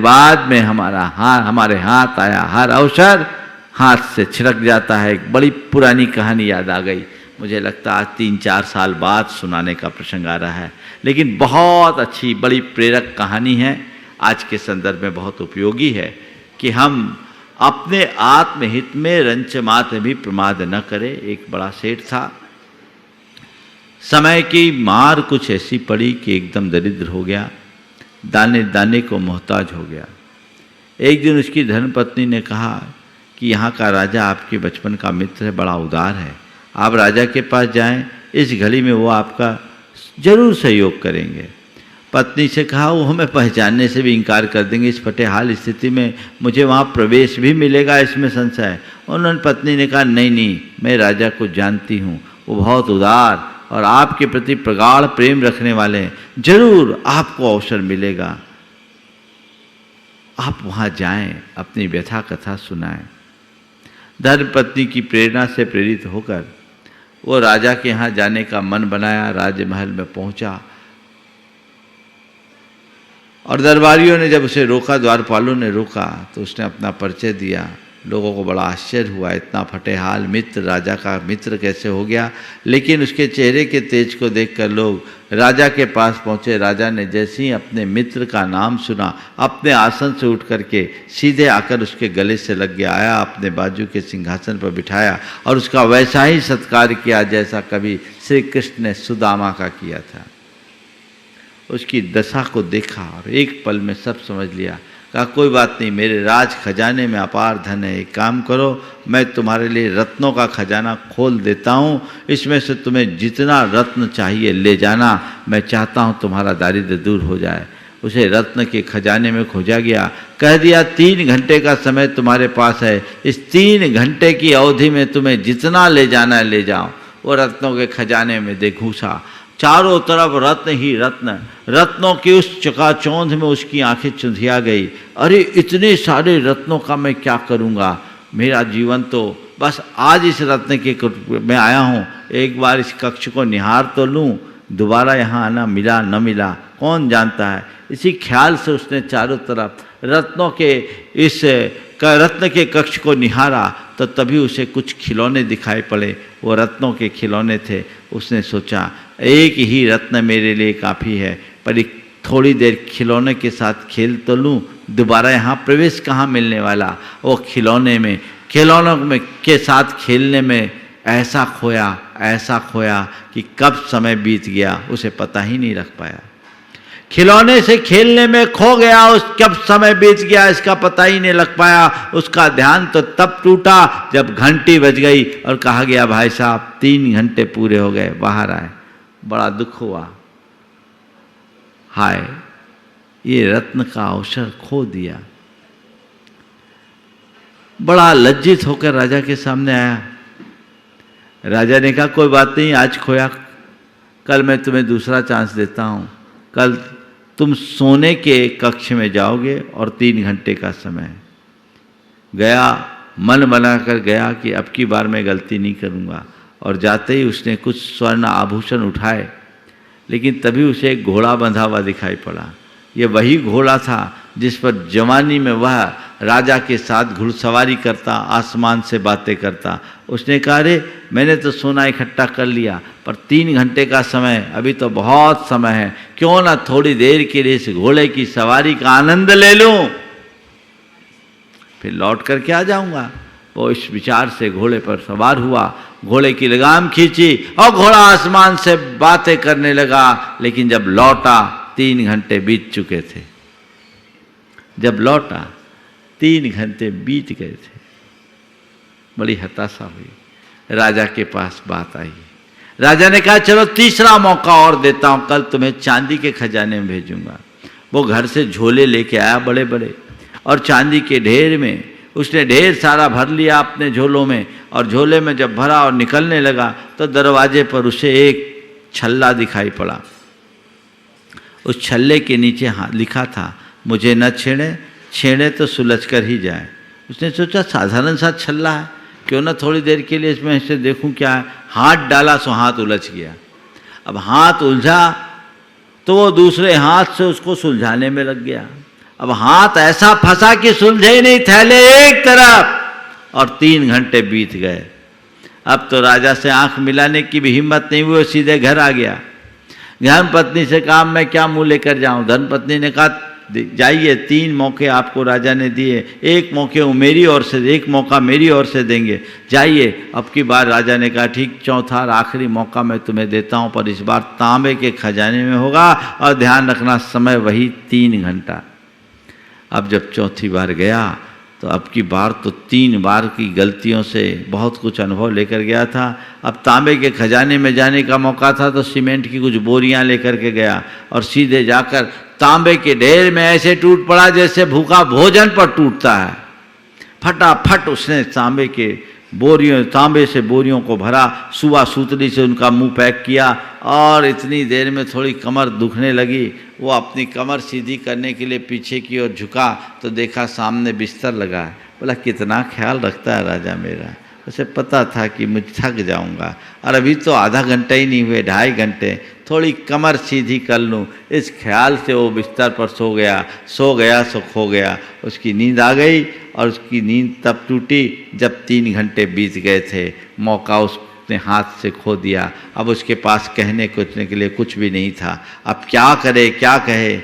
बाद में हमारे हाथ आया हर अवसर हाथ से छिड़क जाता है। एक बड़ी पुरानी कहानी याद आ गई, मुझे लगता है 3-4 साल बाद सुनाने का प्रसंग आ रहा है, लेकिन बहुत अच्छी बड़ी प्रेरक कहानी है, आज के संदर्भ में बहुत उपयोगी है कि हम अपने आत्महित में रंच मात्र भी प्रमाद न करें। एक बड़ा सेठ था, समय की मार कुछ ऐसी पड़ी कि एकदम दरिद्र हो गया, दाने दाने को मोहताज हो गया। एक दिन उसकी धर्मपत्नी ने कहा कि यहाँ का राजा आपके बचपन का मित्र है, बड़ा उदार है, आप राजा के पास जाएं, इस घड़ी में वो आपका जरूर सहयोग करेंगे। पत्नी से कहा वो हमें पहचानने से भी इनकार कर देंगे, इस फटेहाल स्थिति में मुझे वहाँ प्रवेश भी मिलेगा, इसमें संशय है। उन्होंने पत्नी ने कहा नहीं नहीं, मैं राजा को जानती हूँ, वो बहुत उदार और आपके प्रति प्रगाढ़ प्रेम रखने वाले हैं, जरूर आपको अवसर मिलेगा, आप वहाँ जाएं, अपनी व्यथा कथा सुनाएं। धर्मपत्नी की प्रेरणा से प्रेरित होकर वो राजा के यहाँ जाने का मन बनाया, राजमहल में पहुँचा और दरबारियों ने जब उसे रोका, द्वारपालों ने रोका, तो उसने अपना परिचय दिया। लोगों को बड़ा आश्चर्य हुआ, इतना फटेहाल मित्र राजा का मित्र कैसे हो गया। लेकिन उसके चेहरे के तेज को देखकर लोग राजा के पास पहुँचे। राजा ने जैसे ही अपने मित्र का नाम सुना, अपने आसन से उठ करके सीधे आकर उसके गले से लग गया, आया, अपने बाजू के सिंहासन पर बिठाया और उसका वैसा ही सत्कार किया जैसा कभी श्री कृष्ण ने सुदामा का किया था। उसकी दशा को देखा और एक पल में सब समझ लिया। कहा कोई बात नहीं, मेरे राज खजाने में अपार धन है, एक काम करो, मैं तुम्हारे लिए रत्नों का खजाना खोल देता हूँ, इसमें से तुम्हें जितना रत्न चाहिए ले जाना, मैं चाहता हूँ तुम्हारा दारिद्र्य दूर हो जाए। उसे रत्न के खजाने में खोजा गया, कह दिया 3 घंटे का समय तुम्हारे पास है, इस 3 घंटे की अवधि में तुम्हें जितना ले जाना है ले जाओ। वो रत्नों के खजाने में दे घुसा, चारों तरफ रत्न ही रत्न, रत्नों की उस चकाचौंध में उसकी आंखें चुंधिया गई। अरे इतने सारे रत्नों का मैं क्या करूँगा, मेरा जीवन तो बस आज इस रत्न के मैं आया हूँ, एक बार इस कक्ष को निहार तो लूँ, दोबारा यहाँ आना मिला न मिला कौन जानता है। इसी ख्याल से उसने चारों तरफ रत्नों के इस रत्न के कक्ष को निहारा, तो तभी उसे कुछ खिलौने दिखाई पड़े। वो रत्नों के खिलौने थे। उसने सोचा एक ही रत्न मेरे लिए काफ़ी है, पर एक थोड़ी देर खिलौने के साथ खेल तो लूँ, दोबारा यहाँ प्रवेश कहाँ मिलने वाला। वो खिलौनों में के साथ खेलने में ऐसा खोया कि कब समय बीत गया उसे पता ही नहीं रख पाया। खिलौने से खेलने में खो गया, उस कब समय बीत गया इसका पता ही नहीं लग पाया। उसका ध्यान तो तब टूटा जब घंटी बज गई और कहा गया भाई साहब 3 घंटे पूरे हो गए, बाहर आए। बड़ा दुख हुआ, हाय ये रत्न का अवसर खो दिया। बड़ा लज्जित होकर राजा के सामने आया। राजा ने कहा कोई बात नहीं, आज खोया, कल मैं तुम्हें दूसरा चांस देता हूँ। कल तुम सोने के कक्ष में जाओगे और 3 घंटे का समय है। गया, मन बनाकर गया कि अब की बार मैं गलती नहीं करूँगा, और जाते ही उसने कुछ स्वर्ण आभूषण उठाए, लेकिन तभी उसे एक घोड़ा बंधा हुआ दिखाई पड़ा। ये वही घोड़ा था जिस पर जवानी में वह राजा के साथ घुड़सवारी करता, आसमान से बातें करता। उसने कहा अरे मैंने तो सोना इकट्ठा कर लिया, पर 3 घंटे का समय, अभी तो बहुत समय है, क्यों ना थोड़ी देर के लिए इस घोड़े की सवारी का आनंद ले लूं, फिर लौट करके आ जाऊंगा। वो इस विचार से घोड़े पर सवार हुआ, घोड़े की लगाम खींची और घोड़ा आसमान से बातें करने लगा। लेकिन जब लौटा 3 घंटे बीत चुके थे। जब लौटा 3 घंटे बीत गए थे। बड़ी हताशा हुई। राजा के पास बात आई। राजा ने कहा चलो तीसरा मौका और देता हूँ, कल तुम्हें चांदी के खजाने में भेजूंगा। वो घर से झोले लेके आया बड़े बड़े, और चांदी के ढेर में उसने ढेर सारा भर लिया अपने झोलों में, और झोले में जब भरा और निकलने लगा तो दरवाजे पर उसे एक छल्ला दिखाई पड़ा। उस छल्ले के नीचे लिखा था मुझे न छेड़े तो सुलझ कर ही जाए। उसने सोचा साधारण सा छल्ला है, क्यों ना थोड़ी देर के लिए इसमें ऐसे देखूं क्या है। हाथ डाला सो हाथ उलझ गया। अब हाथ उलझा तो वो दूसरे हाथ से उसको सुलझाने में लग गया। अब हाथ ऐसा फंसा कि सुलझे ही नहीं, थैले एक तरफ, और 3 घंटे बीत गए। अब तो राजा से आंख मिलाने की भी हिम्मत नहीं हुई, सीधे घर आ गया। धर्मपत्नी से कहा मैं क्या मुँह लेकर जाऊं। धर्मपत्नी ने कहा जाइए, 3 मौके आपको राजा ने दिए, एक मौके मेरी ओर से, एक मौका मेरी ओर से देंगे, जाइए। अब की बार राजा ने कहा ठीक, चौथा और आखिरी मौका मैं तुम्हें देता हूं, पर इस बार तांबे के खजाने में होगा, और ध्यान रखना समय वही 3 घंटा। अब जब चौथी बार गया तो अब की बार तो 3 बार की गलतियों से बहुत कुछ अनुभव लेकर गया था। अब तांबे के खजाने में जाने का मौका था तो सीमेंट की कुछ बोरियां लेकर के गया और सीधे जाकर तांबे के ढेर में ऐसे टूट पड़ा जैसे भूखा भोजन पर टूटता है। फटाफट उसने तांबे से बोरियों को भरा, सुआ सूतली से उनका मुंह पैक किया और इतनी देर में थोड़ी कमर दुखने लगी। वो अपनी कमर सीधी करने के लिए पीछे की ओर झुका तो देखा सामने बिस्तर लगा है। बोला कितना ख्याल रखता है राजा मेरा, उसे पता था कि मैं थक जाऊंगा और अभी तो आधा घंटा ही नहीं हुए, 2.5 घंटे, थोड़ी कमर सीधी कर लूँ, इस ख्याल से वो बिस्तर पर सो गया सो खो गया। उसकी नींद आ गई और उसकी नींद तब टूटी जब 3 घंटे बीत गए थे। मौका उसने हाथ से खो दिया। अब उसके पास कहने कुछने के लिए कुछ भी नहीं था। अब क्या करे क्या कहे।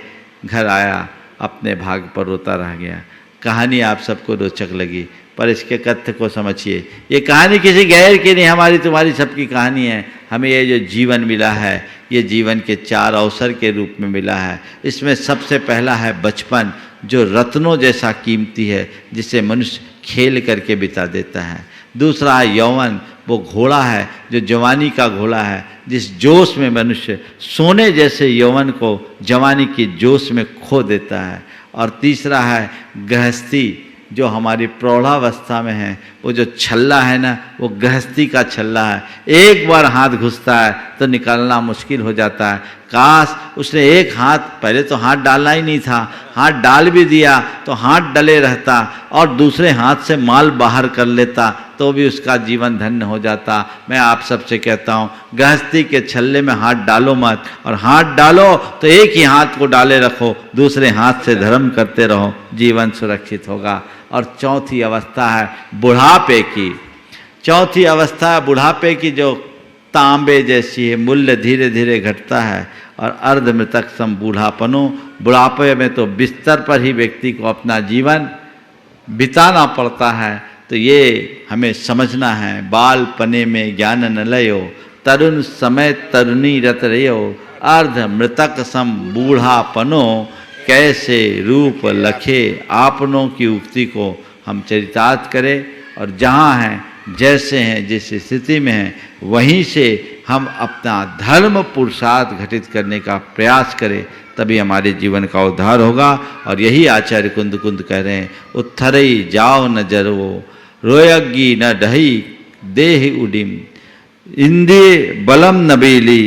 घर आया, अपने भाग पर रोता रह गया। कहानी आप सबको रोचक लगी पर इसके तथ्य को समझिए। ये कहानी किसी गैर की नहीं, हमारी तुम्हारी सबकी कहानी है। हमें ये जो जीवन मिला है ये जीवन के 4 अवसर के रूप में मिला है। इसमें सबसे पहला है बचपन, जो रत्नों जैसा कीमती है, जिसे मनुष्य खेल करके बिता देता है। दूसरा है यौवन, वो घोड़ा है जो जवानी का घोड़ा है, जिस जोश में मनुष्य सोने जैसे यौवन को जवानी की जोश में खो देता है। और तीसरा है गृहस्थी, जो हमारी प्रौढ़ावस्था में है। वो जो छल्ला है ना, वो गृहस्थी का छल्ला है। एक बार हाथ घुसता है तो निकालना मुश्किल हो जाता है। काश उसने एक हाथ, पहले तो हाथ डालना ही नहीं था, हाथ डाल भी दिया तो हाथ डले रहता और दूसरे हाथ से माल बाहर कर लेता तो भी उसका जीवन धन्य हो जाता। मैं आप सबसे कहता हूँ, गृहस्थी के छल्ले में हाथ डालो मत, और हाथ डालो तो एक ही हाथ को डाले रखो, दूसरे हाथ से धर्म करते रहो, जीवन सुरक्षित होगा। और चौथी अवस्था है बुढ़ापे की। चौथी अवस्था है बुढ़ापे की, जो तांबे जैसी है, मूल्य धीरे धीरे घटता है। और अर्ध मृतक सम बूढ़ापनो, बुढ़ापे में तो बिस्तर पर ही व्यक्ति को अपना जीवन बिताना पड़ता है। तो ये हमें समझना है। बाल पने में ज्ञान न लयो, तरुण समय तरुणी रत रयो, अर्ध मृतक सम बूढ़ापनो, कैसे रूप लखे आपनों की उक्ति को हम चरितार्थ करें और जहाँ हैं, जैसे हैं, जिस स्थिति में हैं, वहीं से हम अपना धर्म पुरुषार्थ घटित करने का प्रयास करें, तभी हमारे जीवन का उद्धार होगा। और यही आचार्य कुंद कह रहे हैं, उत्थरई जाओ न जरवो, रोयग्गी न ढही देह उडिम, इंद्रिय बलम न बेली,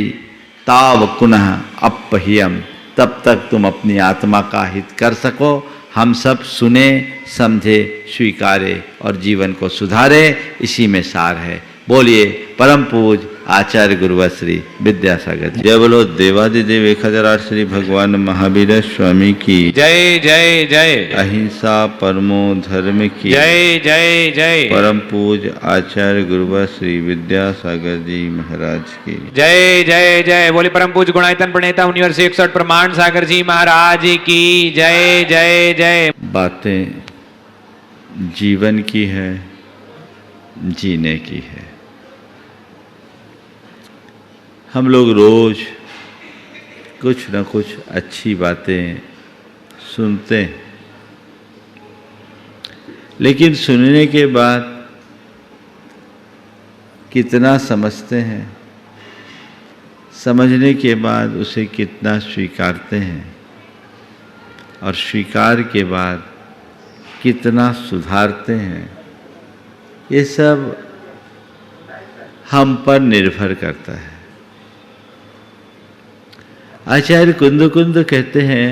ताव पुनः अपह्यम। तब तक तुम अपनी आत्मा का हित कर सको। हम सब सुने, समझे, स्वीकारे और जीवन को सुधारे, इसी में सार है। बोलिए परम पूज आचार्य गुरुवर श्री विद्यासागर जी। जय बोलो देवादिदेव 1008 श्री भगवान महावीर स्वामी की जय जय जय। अहिंसा परमो धर्म की जय जय जय। परम पूज आचार्य गुरुवर श्री विद्यासागर जी महाराज की जय जय जय। बोले परम पूज गुणायतन प्रणेता मुनिवर 161 प्रमाण सागर जी महाराज की जय जय जय। बातें जीवन की है, जीने की है। हम लोग रोज कुछ न कुछ अच्छी बातें सुनते हैं, लेकिन सुनने के बाद कितना समझते हैं, समझने के बाद उसे कितना स्वीकारते हैं, और स्वीकार के बाद कितना सुधारते हैं, ये सब हम पर निर्भर करता है। आचार्य कुंद कहते हैं,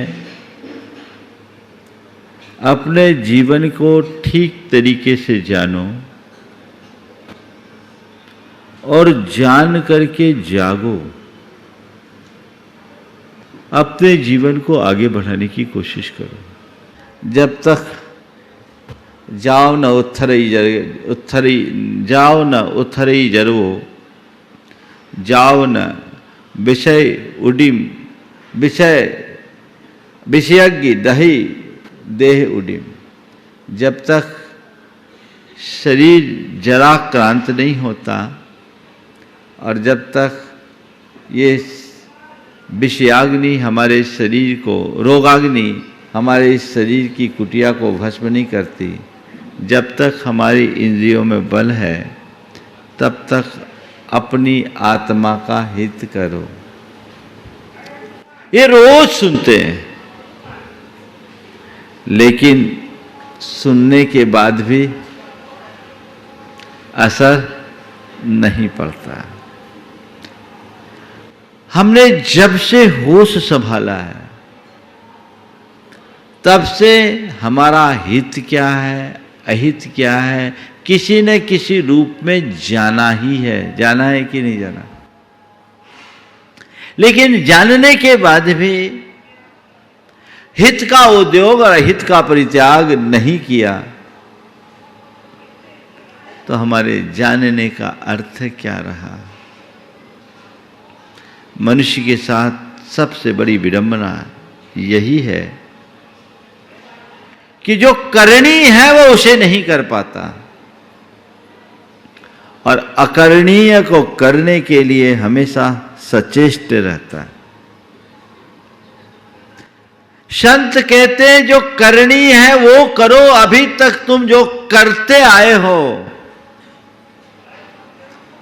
अपने जीवन को ठीक तरीके से जानो और जान करके जागो। अपने जीवन को आगे बढ़ाने की कोशिश करो। जब तक जाओ न उथरई जरवो, जाओ न विषय उडिम, विषयज्ञ दही देह उडिम। जब तक शरीर जराक्रांत नहीं होता और जब तक ये विषयाग्नि हमारे शरीर को, रोगाग्नि हमारे इस शरीर की कुटिया को भस्म नहीं करती, जब तक हमारी इंद्रियों में बल है तब तक अपनी आत्मा का हित करो। ये रोज सुनते हैं, लेकिन सुनने के बाद भी असर नहीं पड़ता। हमने जब से होश संभाला है तब से हमारा हित क्या है, अहित क्या है, किसी न किसी रूप में जाना ही है। जाना है कि नहीं जाना? लेकिन जानने के बाद भी हित का उद्योग और अहित का परित्याग नहीं किया तो हमारे जानने का अर्थ क्या रहा? मनुष्य के साथ सबसे बड़ी विडंबना यही है कि जो करनी है वो उसे नहीं कर पाता और अकरणीय को करने के लिए हमेशा सचेष्ट रहता है। संत कहते हैं जो करनी है वो करो, अभी तक तुम जो करते आए हो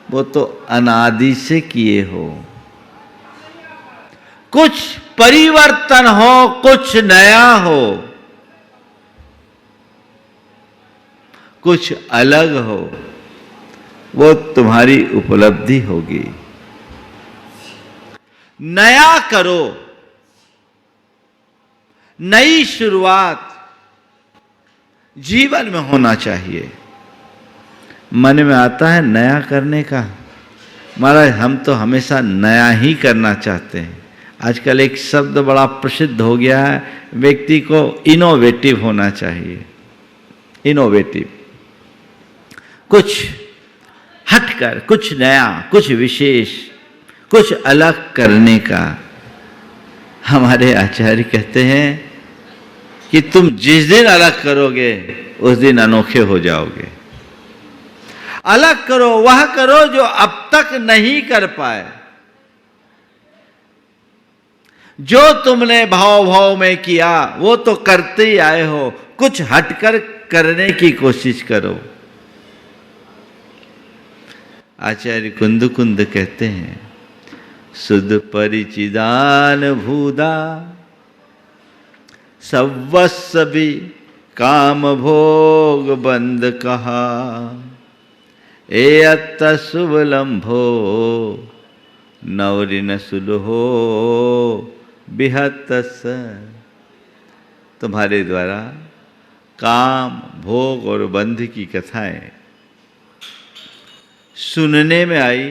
वो तो अनादि से किए हो। कुछ परिवर्तन हो, कुछ नया हो, कुछ अलग हो, वो तुम्हारी उपलब्धि होगी। नया करो, नई शुरुआत जीवन में होना चाहिए। मन में आता है नया करने का, महाराज हम तो हमेशा नया ही करना चाहते हैं। आजकल एक शब्द बड़ा प्रसिद्ध हो गया है, व्यक्ति को इनोवेटिव होना चाहिए। इनोवेटिव, कुछ हटकर, कुछ नया, कुछ विशेष, कुछ अलग करने का। हमारे आचार्य कहते हैं कि तुम जिस दिन अलग करोगे उस दिन अनोखे हो जाओगे। अलग करो, वह करो जो अब तक नहीं कर पाए। जो तुमने भाव भाव में किया वो तो करते ही आए हो, कुछ हटकर करने की कोशिश करो। आचार्य कुंद कुंद कहते हैं, सुध परिचिदान भूदा सवस्वी काम भोग बंद कहा, ए अत्त शुभ लंभो नवरिन सुलहो बिहत स। तुम्हारे द्वारा काम, भोग और बंध की कथाएं सुनने में आई,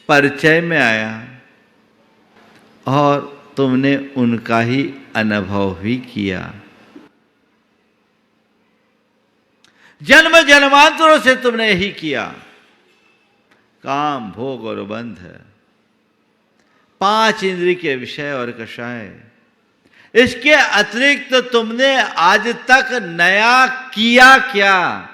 परिचय में आया और तुमने उनका ही अनुभव भी किया। जन्म जन्मांतरों से तुमने यही किया। काम, भोग और बंध, 5 इंद्रिय के विषय और कषाय, इसके अतिरिक्त तुमने आज तक नया किया क्या?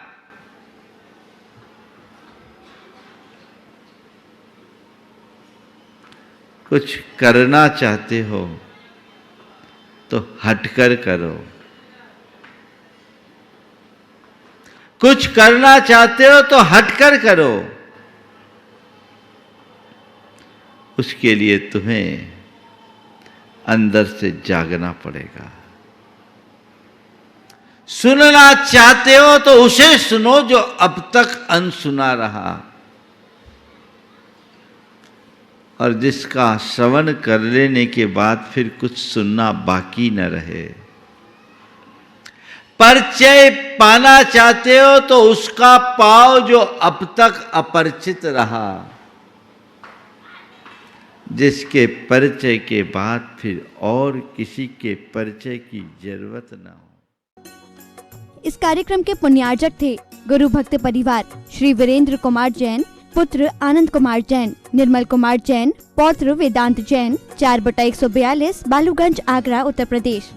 कुछ करना चाहते हो तो हटकर करो। कुछ करना चाहते हो तो हटकर करो। उसके लिए तुम्हें अंदर से जागना पड़ेगा। सुनना चाहते हो तो उसे सुनो जो अब तक अनसुना रहा और जिसका श्रवण कर लेने के बाद फिर कुछ सुनना बाकी न रहे। परिचय पाना चाहते हो तो उसका पाओ जो अब तक अपरिचित रहा, जिसके परिचय के बाद फिर और किसी के परिचय की जरूरत न हो। इस कार्यक्रम के पुण्यार्जक थे गुरु भक्त परिवार श्री वीरेंद्र कुमार जैन, पुत्र आनंद कुमार जैन, निर्मल कुमार जैन, पौत्र वेदांत जैन, 4/142 बालूगंज, आगरा, उत्तर प्रदेश।